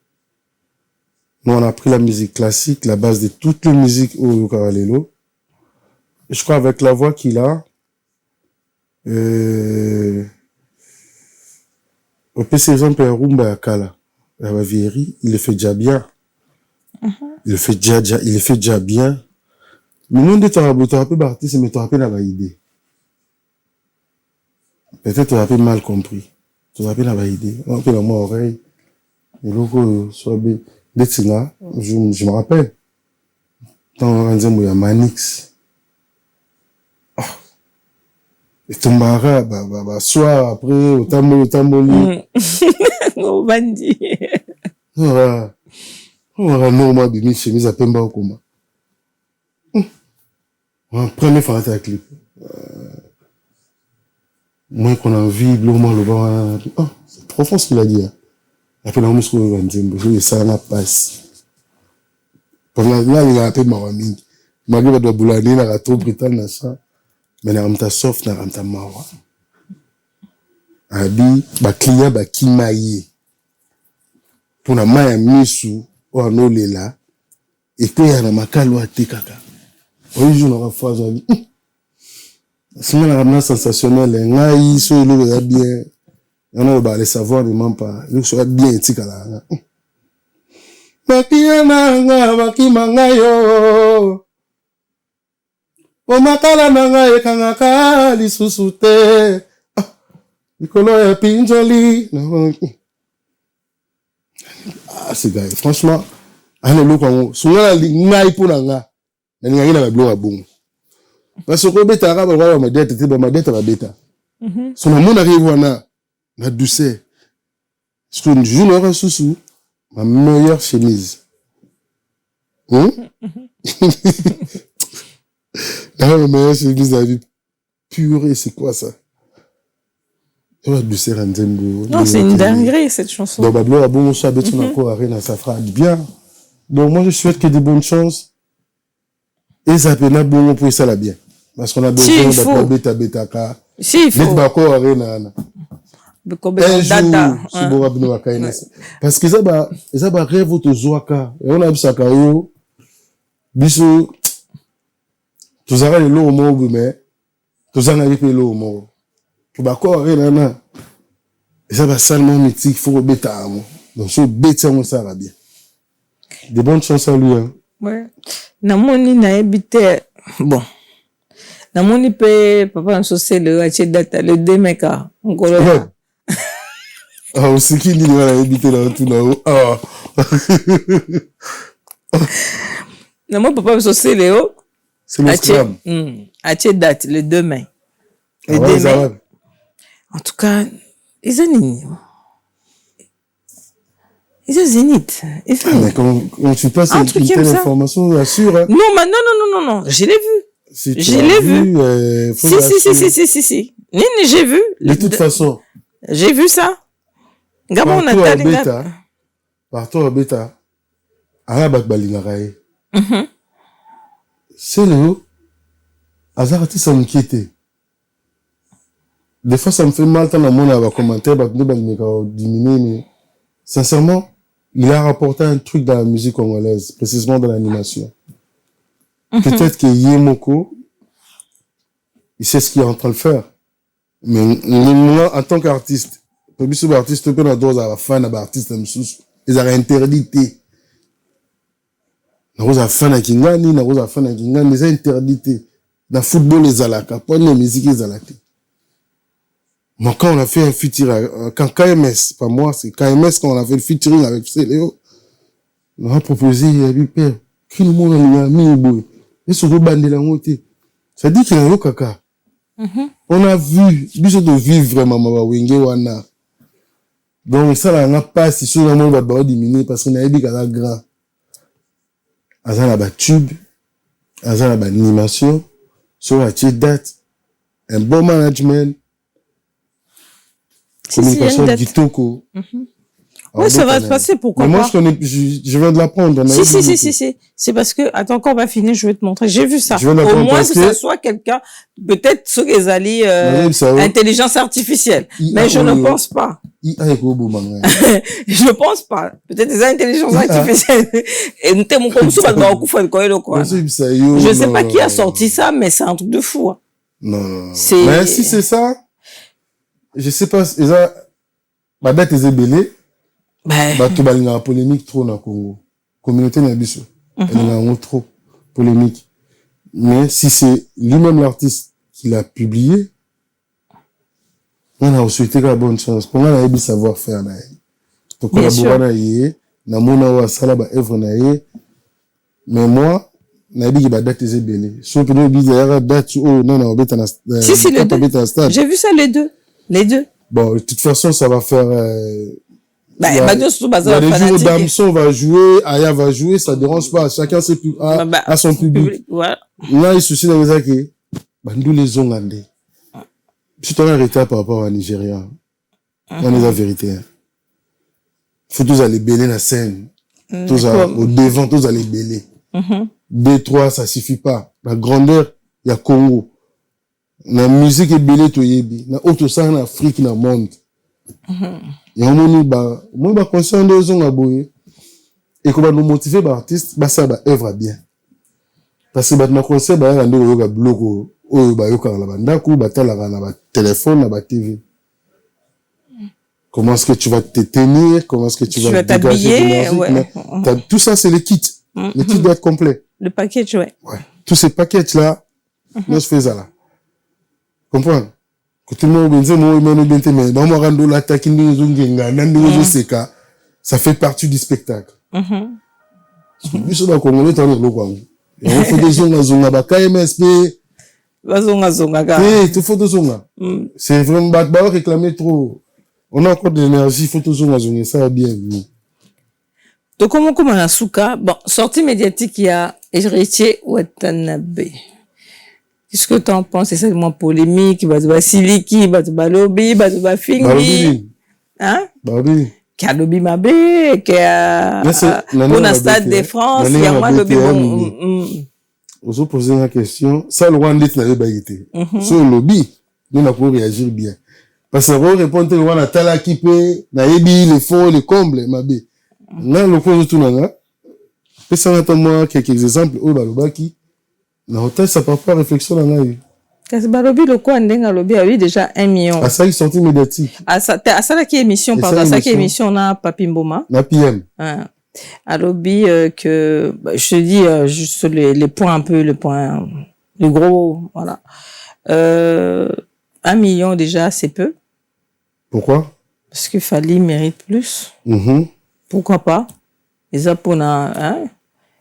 Nous, on a pris la musique classique, la base de toutes les musiques au Karalelo. Et je crois avec la voix qu'il a, au PC exemple à Rumba à Kala, à Bavieri, il le fait déjà bien. Il le fait déjà bien. Mais nous, tu as peu artiste, mais tu as peu la idée. Peut-être tu as peu mal compris. Tu as peu la idée. On a peu la moi oreille. Et donc, soit je me rappelle. Dans un il y a Manix. Et ton mara, soir après, au tamboli. Au bandi. Voilà. On va normalement bimi chemise à Pemba au coma. Premier fois à clip. Moi qu'on a envie, le bas, c'est profond ce qu'il a dit. Après la musique on va dire, ça n'a pas. Pendant là il a appelé Maraming. Malgré de boulani na trop britannique na ça. Mais na amta soft na amta mawa. Abi ba client ba kimaye. pour na maya misu o anolela et que ya na makalo atekaka oyi jour na fois ali sinon la ramener sensationnel ngai so le ya bien on va le savoir ne même pas le soit bien tikala makiana nga makimanga yo o makala nanga ekangaka lisusu te likolo ya pinjoli c'est gars franchement ane loko ngo sunga ngai pona nga na ngai na bablo ba bongo parce que beta ka ba ma dette te ba ma dette ba beta so na mona rive na douceur parce que je n'aurai sous ma meilleure chemise la meilleure chemise de la vie purée c'est quoi ça douceur en Zembo non c'est une dinguerie cette chanson donc bablo ba bongo so betu na ko arena ça fera du bien donc moi je souhaite que de bonnes chances et ça peut na bongo pour ça la bien parce qu'on a besoin de beta ka si il faut ba ko arena na data parce que ça va rêve to zoaka et on a bisaka yo biso tozaka le lo mo mais tozanga lipe lo mo pour ba ko arena na et ça va seulement mythique faut beta mo donc so beta mo ça va bien de bonnes chances à lui hein ouais namoni na ebite bon namoni pe papa nsose le ache data le demeka ngolo ah aussi qui dit la ebite là tout là ah na moi papa nsose le c'est le scram ache date le demain le demain demain en tout cas ils ont ils ont zénith. Mais quand tu passes une telle information, assure. Hein. Non, je l'ai vu. Si je l'ai vu. Si. Nini, j'ai vu. De toute façon. J'ai vu ça. Gabon, Partout à bêta. Arabat balingarae. C'est le Azarati ça m'inquiétait. Des fois, ça me fait mal quand on a commentaire, diminuer, mais sincèrement, il a rapporté un truc dans la musique congolaise, précisément dans l'animation. Peut-être que Yemoko, il sait ce qu'il est en train de faire. Mais moi, en tant qu'artiste, les artistes, ils ont fan d'artistes, ils ont interdit. Ils ont fan de Kingani, ils ont fan de Kingani, ils ont interdit. Dans le football, les alaka, pas de musique, les alaka. Mais quand on a fait un featuring, quand KMS, pas moi, c'est KMS, quand on a fait le featuring avec Céléo, on a proposé, il y a eu père, qui nous montre un ami, boy. Et sur le bandé la montée. Ça dit qu'il y a eu caca. On a vu, biso de vivre vraiment, ma wenge wana. Donc, ça, là, on a pas, si sur le monde va diminuer, parce qu'on a dit qu'elle a grand. Azan a tube, Azan a animation, sur la date, un bon management, communication du toko. Oui, ça va se passer, pourquoi mais pas. Moi, je viens de l'apprendre. Si. C'est parce que, attends, quand on va finir, je vais te montrer. J'ai vu ça. Au moins que ça soit quelqu'un, peut-être ceux qui alliés, intelligence artificielle. Mais je ne pense pas. Je pense pas. Peut-être des intelligences artificielles. Et nous t'aimons comme ça, je sais pas qui a sorti ça, mais c'est un truc de fou. Hein. Non. Mais si c'est ça, je sais pas, ma date est ébélée. Tu as une polémique trop dans le Congo. Communauté n'a pas elle a trop polémique. Mais si c'est lui-même l'artiste qui l'a publié, on a souhaité la bonne chance. Pour moi, on a eu savoir faire. Tu collaborer na mona wa sala ba œuvre na ye. Mais moi, na dit que ba date est ébélée. So peut dire date non beta na si les deux. J'ai vu ça les deux. Bon, de toute façon, ça va faire il y a des jours où Damson va jouer, Aya va jouer, ça dérange pas. Chacun a son public. Ouais. Là, il soucie dans les acquis. Nous les Ongandais. Si tu as arrêté par rapport à Nigeria, on est la vérité. Faut tous aller bêler la scène. Tous au devant, tous aller bêler. 2-3, ça suffit pas. La grandeur, il y a Congo. La musique est bêlée, tu y es. La haute sang en Afrique, dans le monde. Et on ba conscient de zone aboye. Et qu'on va nous motiver par artiste, bah ça va œuvre bien. Parce que bah conseil bah rendre yoga bloco bah yoka la banda ku bah tala na ba téléphone na ba TV. Comment est-ce que tu vas te tenir, comment est-ce que tu vas t'habiller, ouais. Tout ça c'est le kit. Le kit doit être complet. Le package, ouais. Tous ces paquets là, nous se faisons là. Comprends? Que tout le monde benze mo imeno bente mais ba mo rando la takindi zungenga nando seka, ça fait partie du spectacle. Biso ba Congolais tani lokwa. Et on fait des zonga ba KMSP. Zonga ga. Oui, tout faut de zonga. C'est vraiment ba réclamer trop. On a encore de l'énergie, faut tout zonga ça va bien. Donc comment na suka, bon, sortie médiatique il y a Héritier Watanabe. Qu'est-ce que tu en penses? C'est seulement polémique, ba siliki, ba lobby, ba fingi. Hein? Babi. Qui a lobby mabe, qui a pour la Stade de France, il y a moi lobby bon. Vous vous posez une question, ça le Rwanda n'avait pas été. Sur le lobby, nous n'a pas réagir bien. Parce que vous répondez le Rwanda tala qui peut, na yebi les fonds, les combles, mabe. Là le cause tout là. Et ça attend moi quelques exemples au balobaki. Na hôtel ça pas réflexion là eu. Kasi balobi le quoi ndenga lobi a eu déjà 1 million. À ça il sorti médiatique. À ça là qui émission pardon, ça qui émission na Papi Mboma. Na PM. À lobby que je te dis juste les points un peu le gros voilà. 1 million déjà c'est peu. Pourquoi? Parce que Fally mérite plus. Pourquoi pas? Et ça pour hein?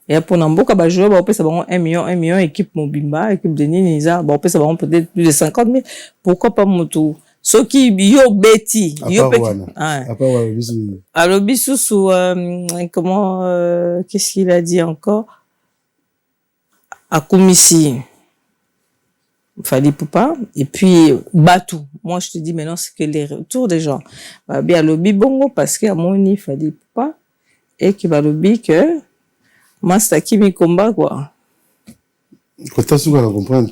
Et pour Namboka, bah, jouer, bah, on peut savoir 1 million, équipe Mobimba, équipe de Niniza, bah, on peut savoir peut-être plus de 50 000. Pourquoi pas Moto? Ceux qui, yo, Betty, yo, alors, bisous sous, comment, qu'est-ce qu'il a dit encore? À Komissi. Fally Poupa. Et puis, Batou. Moi, je te dis maintenant, c'est que les retours des gens. Bah, bien, lobby bongo, parce qu'il y a mon Fally Poupa. Et qui va lobby que, Master Kimi Komba quoi. Quand tu as compris,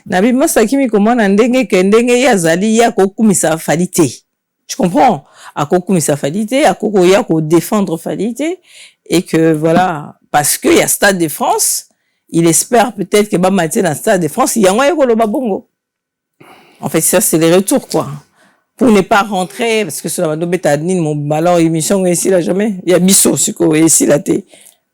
Nabi Master Kimi Komba na ndenge ya zali ya kokumisa Fally te. Tu comprends? A kokumisa Fally te, a koko ya ko défendre Fally te et que voilà parce que il y a Stade de France, il espère peut-être que ba maté dans Stade de France, il y a moyen ko lo babongo. En fait ça c'est les retours quoi. Pour ne pas rentrer parce que sur la beta ni mon ballon émission ici là jamais. Il y a biso suko ici là té.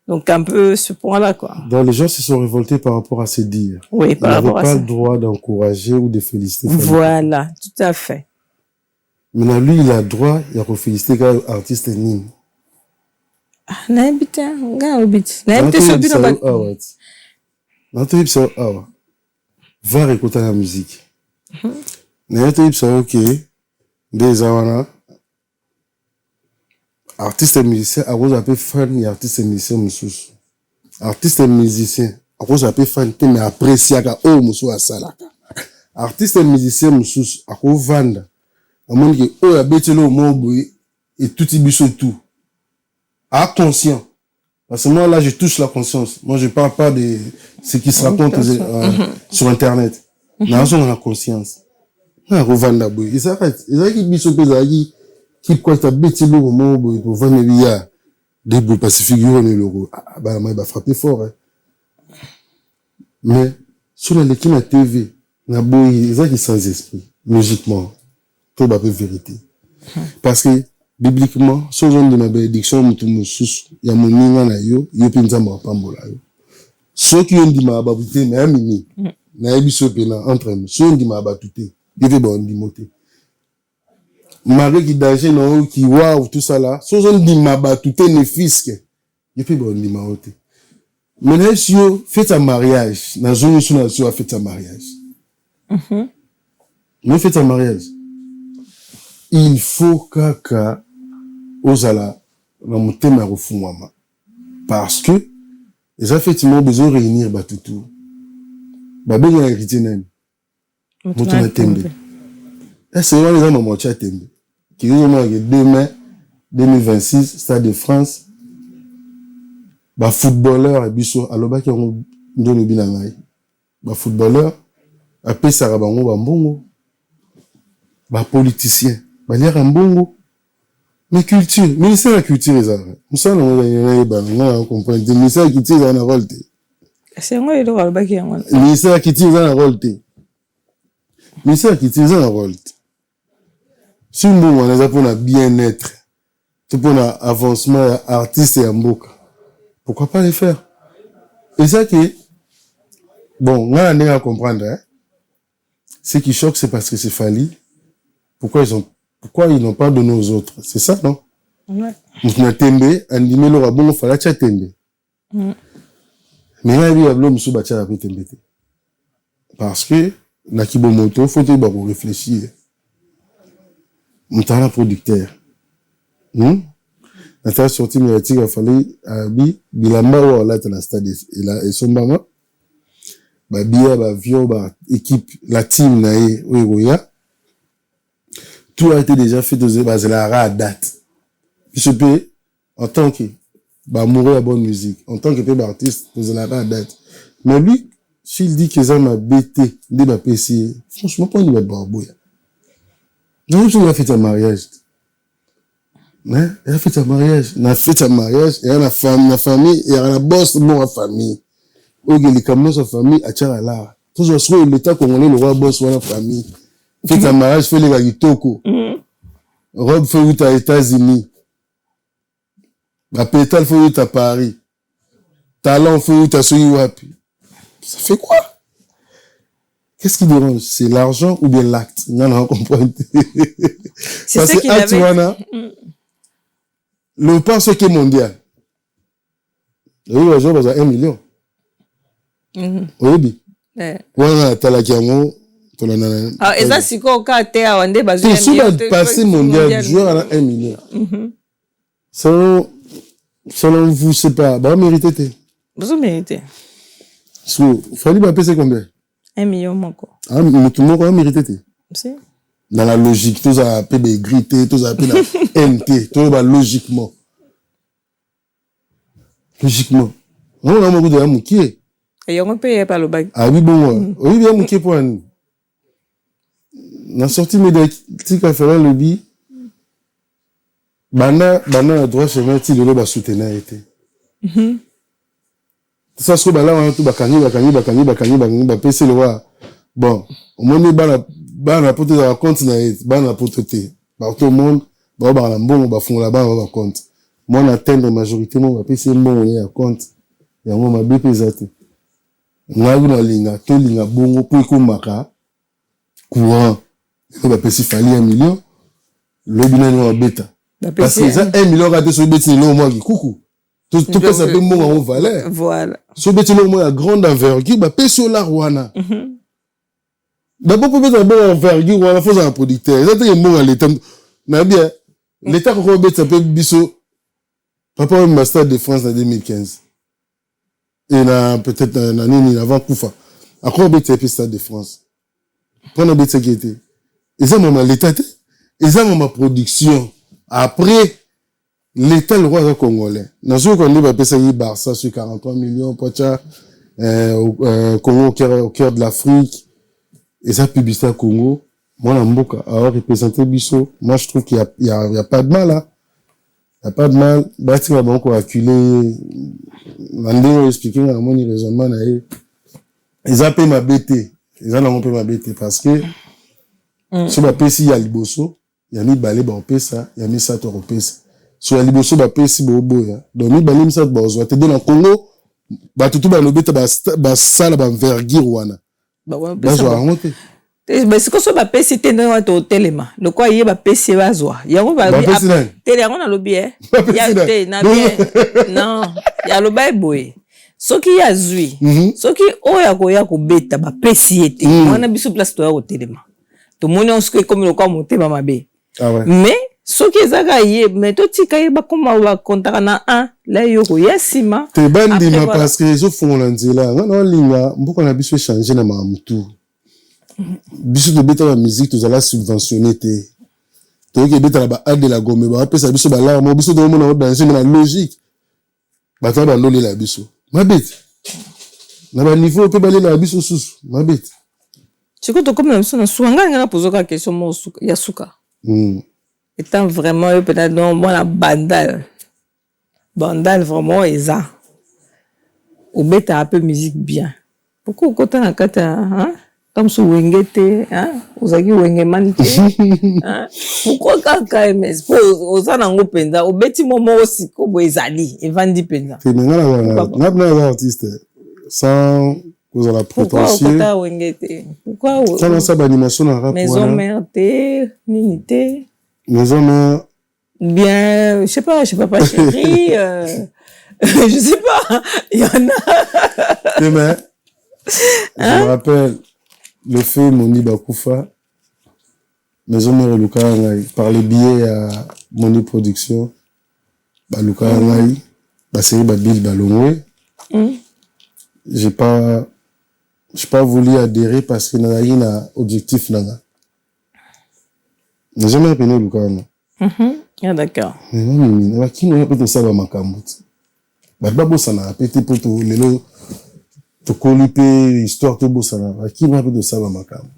Donc, un peu ce point-là, quoi. Donc, les gens se sont révoltés par rapport à ces dires. Oui, par rapport à ça. Ils n'avaient pas le droit d'encourager ou de féliciter. Voilà, tout à fait. Maintenant, lui, il a le droit, il a félicité l'artiste Nîmes. Ah, n'habite, n'habite. N'habite sur le bureau. N'habite sur le va écouter la musique. N'habite sur ok. Des awana. Artiste et musicien, à cause appelé fan, et artiste et musicien, moussous. Artiste et musicien, à cause appelé fan, mais apprécié, oh, moussou à ça, là. Artiste et musicien, moussous, à cause vendre. À mon que, oh, à bêtez le mot, et tout y biso tout. À conscient. Parce que moi, là, je touche la conscience. Moi, je parle pas de ce qui se raconte sur Internet. Là, on a la conscience. À cause vendre, ils s'arrêtent. Ils arrêtent, biso, qui quoi t'as bêté le moment pour vendre les des bouts parce que figure le logo bah moi il va frapper fort hein. Mais sur l'équipe la TV na boy ils ont sans esprit logiquement tout va peu vérité parce que bibliquement sur zone de ma bénédiction mutu mususu ya moninga na yo pinza ma pambola yo ceux qui ont dit ma babute mais mini na ebiso pena entre nous ceux qui dit ma batute il fait bon dimoté Marie qui danger non qui waouh tout ça là so zone di maba tout est ne fisque et puis bon di maote mais si vous faites un mariage na zone sur na so fait un mariage nous fait un mariage il faut kaka ozala na mutema refumama parce que les effectivement besoin réunir batutu ba benga héritier nani mutuna tembe c'est moi les gens mon chat tembe qui ont marqué demain 2026 Stade de France ba footballeur biso aloba ki on ndolo bina ngai ba footballeur apesa ka bango ba mbongo ba politicien baliaka mbongo. Mais culture, ministère de la culture, ça, on comprend. Le ministère de la culture, on a rôle. C'est moi, il doit le baquer. Le ministère de la culture, on a rôle. Le ministère de la culture, on a rôle. Si on a pour un bien-être, pour un avancement artiste et amboka, pourquoi pas les faire? Et ça qui, bon, on a à comprendre, hein. Ce qui choque, c'est parce que c'est Fally. Pourquoi ils n'ont pas donné aux autres? C'est ça, non? Ouais. On a tembe, animé le rabon, il fallait que tembe. Mais là, il y a l'homme sous bâti à la tembe. Parce que, na kibomoto, faut que vous réfléchir. On t'a un producteur. On t'a sorti, mais il a fallu, bilamba ou là, dans le stade, et son maman, bia, vieux, équipe, la team, nae, ouéroya. Tout a été déjà fait de la date. Je peux, en tant que, mourir à bonne musique, en tant que artiste, de la date. Mais lui, s'il dit que ça m'a bêté, il m'a PC, franchement, pas une barbouille. Donc, il a fait un mariage. Hein? Il a fait un mariage. Il a fait un mariage, et il a la famille, et il a la bosse, bon, la famille. Ou il est comme sa famille, à Tcharala. Tout ça, soit l'état congolais, le roi bosse, ou la famille. Fait un mariage, fait les gagitoko. Robe fait où t'as États-Unis. La pétale fait où t'as Paris. Talent fait où t'as Soyiwapi. Ça fait quoi? Qu'est-ce qui dérange? C'est l'argent ou bien l'acte? Non, on comprend. C'est parce ça que acte, wana, le part ce qui est mondial. Oui, le jour, 1 million. Oui, wana, talakiamo. Ah, et ça, c'est quoi, au cas, t'es à Wande, tout ça va passer mondial, joueur à 1 million. Selon vous, c'est pas, mérité. Vous méritez. Il fallait passer combien? 1 million, mon corps. Ah, mais tout le monde a mérité. Si. Dans la logique, tout ça a des grités, tout ça a des NT, tout ça logiquement. Logiquement. On a beaucoup de amoukier. Et on paye par le bac. Ah oui, bon, oui, bien amoukier pour un. Na sorti médiatique à faire le bi bana droit chemin ti de ba soutenir été ça se là on tout bakani ba pc le roi bon au moins bana pote da compte na bana pototé ba tout le monde ba na mbongo ba fond là-bas ba compte moi na atteindre majoritairement ba pc mbongo ya compte ya moi ma bpzate ngagu na linga to linga bongo pour ko maka courant. Il va payer Fally 1 million. Le bilan est bêta. Parce que ça, 1 million, quand tu es bêta, il y a coucou. Tout peut s'appeler mon en valeur. Voilà. Ce bêta, il y a grande envergure. Il va payer sur la Rwanda. D'abord, pour mettre un bon envergure, il faut un producteur. Ça, c'est bon à l'État. Mais bien, l'État, quand on bêta, ça peut biso. Papa, un master de France en 2015. Et peut-être une année avant Koufa. À quoi on bêta, le Stade de France? Pendant bêta qui était. Et ça, maman, l'État, et ça, maman, production. Après, l'État, le roi congolais. Dans ce qu'on dit, va payer Barça sur 43 millions, Pocha, Congo au cœur de l'Afrique. Et ça, publicité à Congo. Moi, la Mboka, alors, représenté Bissot. Moi, je trouve qu'il y a pas de mal, là. Il n'y a pas de mal. Bah, tu vas donc acculer. Mandé, expliquer, à mon raisonnement, ils ont payé ma BT. Ils ont payé ma BT parce que, sur ma PC, il y a Liboso, il y a mis balé, ça, il y a mis ça, ça. Sur la Liboso, ma PC, donc, mi balé, ça, te donne en Congo, tout, ça, la envergure, wana. Je vais remonter. Mais c'est que ce soit PC, t'es dans ton téléma. Le quoi, il y a PC, va zoa. Il y a un télé, on a le biais. Il y a non, il y a le bail, ce qui a zui, ce qui oya ko beta, ba PC était. On a bisu place toi au téléma. Tout le monde on se comme le quoi monter ma bé. Mais ce qui est mais tout tika ba comme wa contact na un là yoko yasima. Te bandi ma parce que les autres font l'anzela. Non linga, mboko na bisu changer na mamutu. Bisu de beta la musique tous ala subventionner te. To ke beta ba ad de la gomme ba pesa bisu ba la mo bisu de mo na danser na logique. Ba ta ba loli la bisu. Ma bête. Na ba niveau pe balé la bisu sous. Ma bête. Tu comme la bisu na suanga nga poser la question mo yasuka. étant vraiment peut-être non moi bandal vraiment eza au bêta un peu musique bien pourquoi quand on a hein comme sous wengete hein ozaki wengemante hein pourquoi KMS pour ozana ngo penza au beti momo aussi ko boezali evandi penza c'est maintenant artiste sans cause la prétentieux pourquoi ça ça animation en rap maison mère ninité maison mère bien je sais pas chérie je sais pas il y en a mais je me rappelle le fait Moni Bakoufa maison mère Luka par les billets à Moni Production ba Luka ngai ba série ba Bill Balongwe j'ai pas voulu adhérer parce que n'a rien à objectif là. J'ai jamais appelé Luka non. Ah d'accord. Mais qui n'a pas de ça dans ma camoute. Bah bossa na pété pour tout lelo to coliper histoire to bossa na. Qui n'a pas de ça dans ma camoute.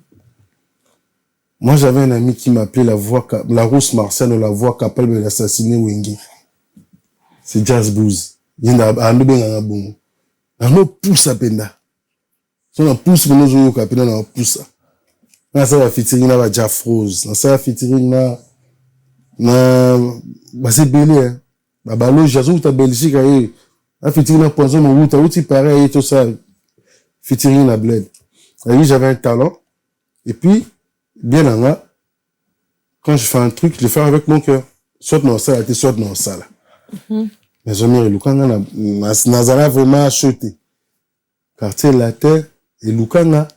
Moi j'avais un ami qui m'appelait la rousse Martial ou la voix capable d'assassiner Wenge. C'est Jazz Blues. Il y a un bien bon. On pousse à penda. Si on pousse pour nous capina on pousse. Na ça va featuring na Jaff Rose. Na ça va featuring na c'est belé hein. Ba lo jazo ta Belgique aí. Na featuring na Poison mon route outil pareil et tout ça. Featuring na Bled. Et j'avais un talent. Et puis bien là quand je fais un truc, je le fais avec mon cœur. Soit dans ça, soit dans ça là. Mais jamais Lukanga Nazara vraiment acheté. Quartier la terre et Lukanga,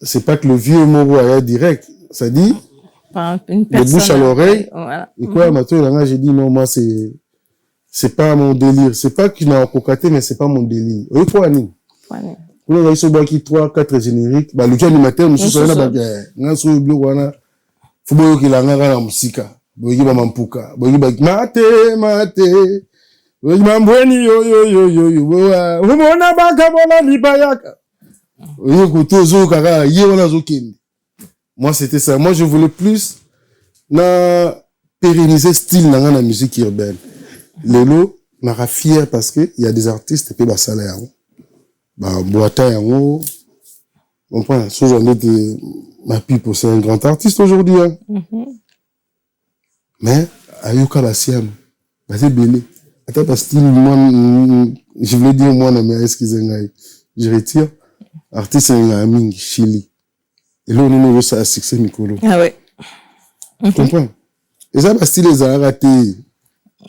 c'est pas que le vieux mot est direct. Ça dit, de bouche à l'oreille. Voilà. Et quoi, maintenant, j'ai dit non, moi, c'est pas mon délire. C'est pas qu'il m'a cocaté, mais c'est pas mon délire. Et quoi, ni? Pour les gens qui 3-4 génériques, bah, le du matin, nous sommes là, bah, nous sommes bleu, voilà. Faut bien qu'il a la musique. Bogi ba mampuka bogi ba mate bogi mambweni yo umona baka bona libayaka oyo kutozo kaka yona zokende. Moi c'était ça, moi je voulais plus na pérenniser style na la musique urbaine. Lelo na fier parce que il y a des artistes qui ba sala yango ba boata yango on prend sous on est ma pipe c'est un grand artiste aujourd'hui hein. Mais ayoka basiam c'est belé attends parce que moi je voulais dire moi mais excusez-moi je retire artiste mingi Chili et là on est ça succès Mikolo ah ouais tu comprends et ça parce que les a raté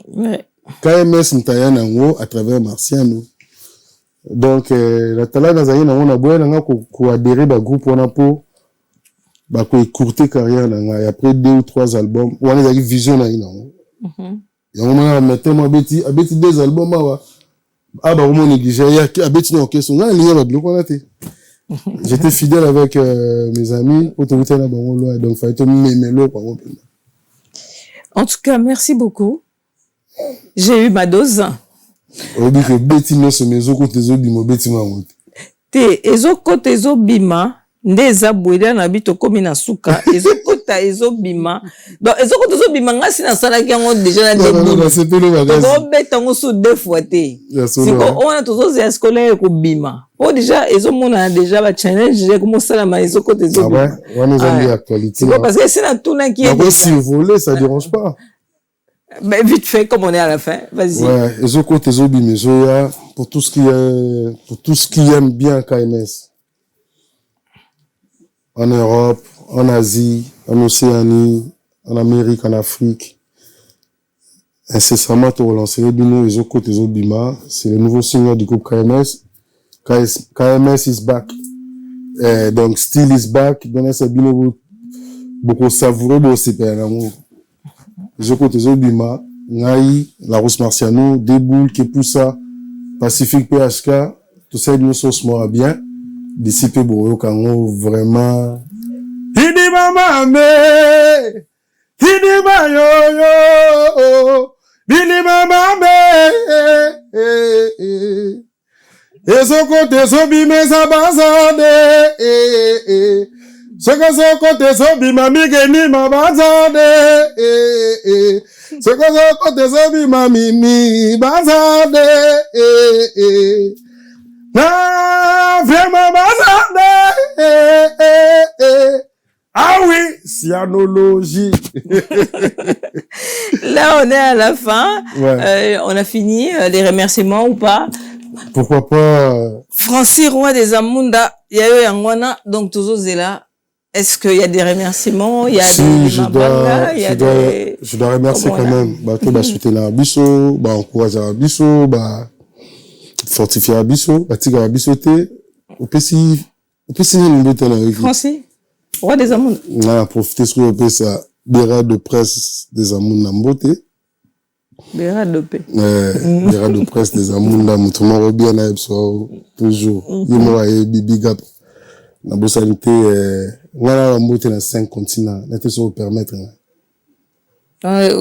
ouais KMS Ntayana ngo à travers Marciano donc la talent dans aïna on a beau na ko adhérer ba groupe on a pour bah quoi écourter carrière là et après 2 ou 3 albums on a eu vision là et on a metté moi beti 2 albums ah bah on négligé il y a beti non question là il y a bloc on a été j'étais fidèle avec mes amis autorité là bon là donc fallait te mémelo par contre. En tout cas merci beaucoup j'ai eu ma dose on dit que beti non c'est mes autres côté bima beti ma monte te côté bima ndeza bwela na bito komi na suka ezokota ezobima donc ezokota ezobima ngasi na sala yango déjà na début c'est tout le bagage on beta ngo sous 2 fois te siko on a tous ya scolaire ko bima o déjà ezomona déjà ba challenge comme sala ma ezokota ezobima ah ouais on nous a mis actualité parce que c'est na tout na qui est si voler ça dérange pas mais vite fait comme on est à la fin vas-y ouais ezokota ezobima zoya pour tout ce qui aime bien KMS. En Europe, en Asie, en Océanie, en Amérique, en Afrique. Incessamment, tu relances les bino, les autres côtés, les autres bima. C'est le nouveau signal du groupe KMS. KMS is back. Donc, Still is back. Donc, c'est bino, beaucoup savoureux, beaucoup super, l'amour. Les autres côtés, les autres bima. Ngai, la Rousse Marciano, Déboule, Kepoussa, Pacifique PHK. Tout ça, nous sommes bien. D'ici peu Boyo Kango vraiment Hidi mama me Hidi ma yo yo Bili mama me Eso kote so bime sa bazade Soko so kote so bima migeni ma bazade C'est quoi ça, quand tes amis mamimi, bazade, na, vraiment bazade, ah oui, cyanologie. Là, on est à la fin. Ouais. On a fini les remerciements ou pas? Pourquoi pas, Francis, roi des Amunda, Yayo Yangwana, donc toujours là. Est-ce qu'il y a des remerciements? Il y a si, des je mabanga, il y a des... je dois remercier Comment quand là? même, bah, tout, bah, soutenir Abisso, bah, encourager Abisso, bah, fortifier Abisso, bah, tiga Abisso te, au PC, une bête en Francis, roi des Amunda. On a profité sur le PC, Béra de presse des Amunda Mbote. Béra de paix. Béra de presse des Amunda, moutouma rebien na ebso, toujours. Yemo et Bibi Gap. Na bosanité, ngana Mbote na 5 continents, n'était sur permettre.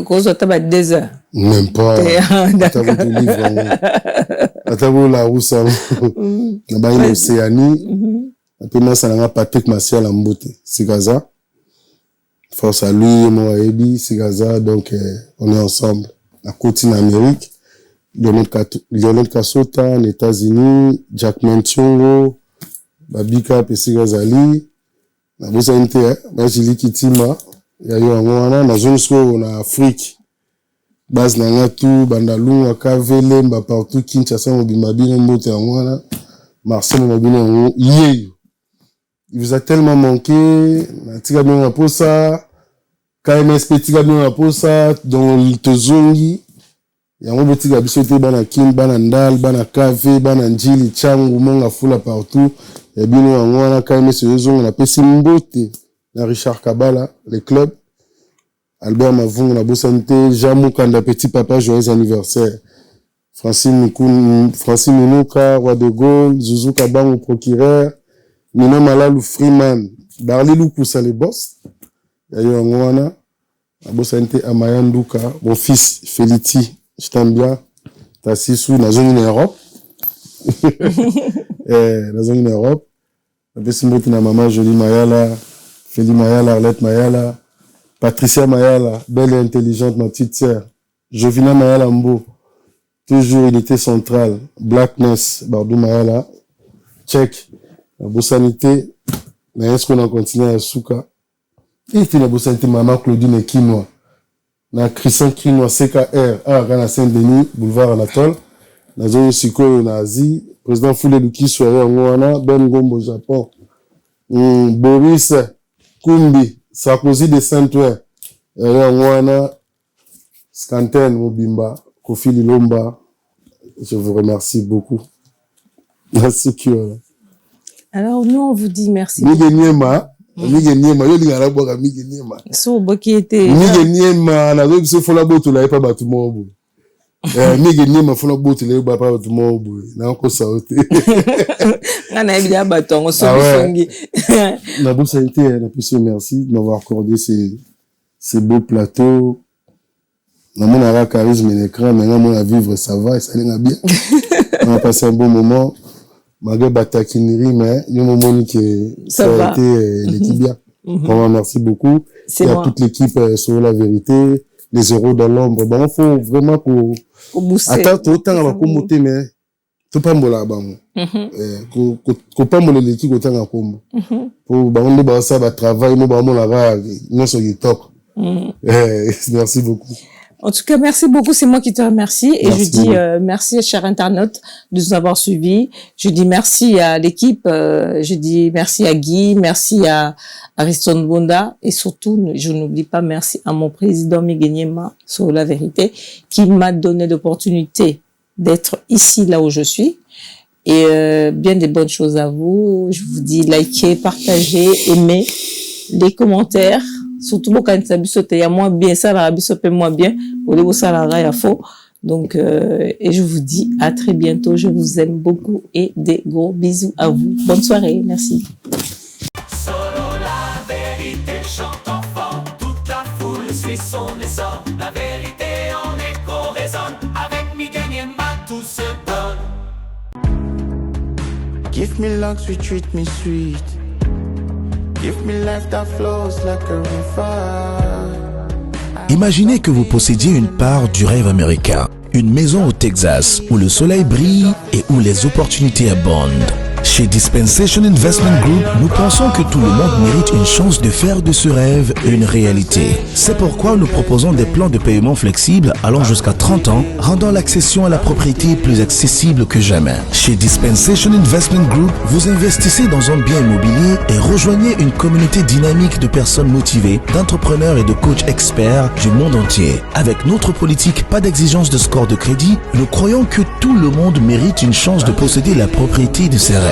Cause de 2 heures. Même pas. Atabo tout livre. Atabo la roussa. Là-bas, il y a l'Océanie. Après, moi, ça n'a pas Patrick Martial en Mbote. C'est Gaza. Force à lui, moi, Ebi, c'est Gaza. Donc, on est ensemble. La continent Amérique. Lionel Kassota, en États-Unis. Jack Mentiongo. Babika, Pessi Gazali. La bosanité, Bajili Kitima. Il y a eu un moment, dans zone où on a Afrique. Base Nangatu, Bandalou, Akavele, Mba partout, Kinshasa, Mobimabine, Mbote, Angwana, Marseille, Mobimabine, Yé. Il vous a tellement manqué, Tiga Bien Raposa, KMSP Tiga Bien Raposa, dans l'Itozongi, il y a un petit gabisoté, Bana Kin, Bana Ndal, Bana Kave, Bana Njili, Changu, Monga Fula partout, il y a bien Angwana, KMSP Zong, on a Pessi Mbote, na Richard Kabala, les clubs, Albert Mavung, la Bosanité, Jamou Kanda, petit papa, joyeux anniversaire. Francine Minouka, Roi de Gaulle, Zouzou Kabang, procureur, Nina Malalou Freeman, Darli Loukoussa, les boss. Yayo Angwana, la Bosanité, Amaya Ndouka, mon fils, Feliti, je t'aime bien. T'as 6 sous, dans une Europe. Dans une Europe. La Bessimbote, na maman, Jolie Mayala, Feli Mayala, Arlette Mayala, Patricia Mayala, belle et intelligente, ma petite sœur. Jovina Mayala Mbo, toujours unité centrale. Blackness, Bardou Mayala, Tchèque, la Bosanité, est-ce qu'on a continué à Souka? Et était la Bosanité, maman Claudine Kinois. Na Christian Kinois, CKR, à Saint-Denis, boulevard Anatole. Na zone Siko, na Asie, président Foulé Luki, soirée en Moana, Ben Gombo, Japon. Boris Kumbi, Sarkozy de Saint-Ouen, Wana, Skanten, Mobimba, Kofi Lilomba, je vous remercie beaucoup. Merci. Alors, nous, on vous dit merci. Mige Niema, yo lingala boka Mige Niema. So, Boki était... Mige Niema, na zo biso fola boto la epa batu mobo. Mige Niema fola boto la epa batu mobo. Na ko saote. On a bien bâton, on La Bosanité, la plus merci de m'avoir accordé ces beaux plateaux. On a charisme et l'écran, mais on a vivre, ça va, et ça allait bien. On a passé un bon moment. Malgré Batakiniri, mais il y a un moment qui ça a été l'équipe bien. Vraiment, merci beaucoup. Il y a toute l'équipe sur la vérité, les héros dans l'ombre. Bon, il faut vraiment qu'on attends autant à la communauté, mais tout pas mbola bango ko pas mbola l'équipe autant à combo pour ba on ba ça ba travail no ba mon la va non sur YouTube. Merci beaucoup. En tout cas, merci beaucoup. C'est moi qui te remercie. Et merci je dis merci, chers internautes, de nous avoir suivis. Je dis merci à l'équipe. Je dis merci à Guy, merci à Ariston Bonda. Et surtout, je n'oublie pas merci à mon président Miguenyema sur la vérité, qui m'a donné l'opportunité d'être ici, là où je suis. Et bien des bonnes choses à vous. Je vous dis likez, partagez, aimez, les commentaires. Surtout quand ça bisote, il y a moins bien, ça la bisote moins bien, au lieu ça la raya faux. Donc, et je vous dis à très bientôt. Je vous aime beaucoup et des gros bisous à vous. Bonne soirée. Merci. Solo la vérité chante enfant, toute la foule suit son essor. La vérité en écho résonne, avec Miguel Niema tout se donne. Give me luck, sweet, treat me sweet. Give me life that flows like a river. Imaginez que vous possédiez une part du rêve américain. Une maison au Texas où le soleil brille et où les opportunités abondent. Chez Dispensation Investment Group, nous pensons que tout le monde mérite une chance de faire de ce rêve une réalité. C'est pourquoi nous proposons des plans de paiement flexibles allant jusqu'à 30 ans, rendant l'accession à la propriété plus accessible que jamais. Chez Dispensation Investment Group, vous investissez dans un bien immobilier et rejoignez une communauté dynamique de personnes motivées, d'entrepreneurs et de coachs experts du monde entier. Avec notre politique pas d'exigence de score de crédit, nous croyons que tout le monde mérite une chance de posséder la propriété de ses rêves.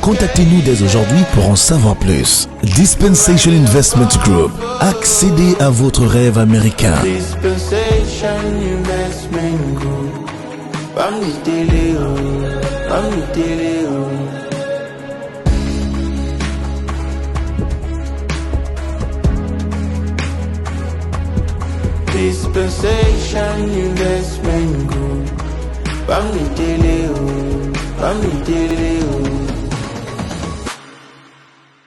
Contactez-nous dès aujourd'hui pour en savoir plus. Dispensation Investment Group. Accédez à votre rêve américain. Dispensation Investment Group. Bamni télé, bamni télé. Dispensation Investment Group. Bamni télé, bamni télé.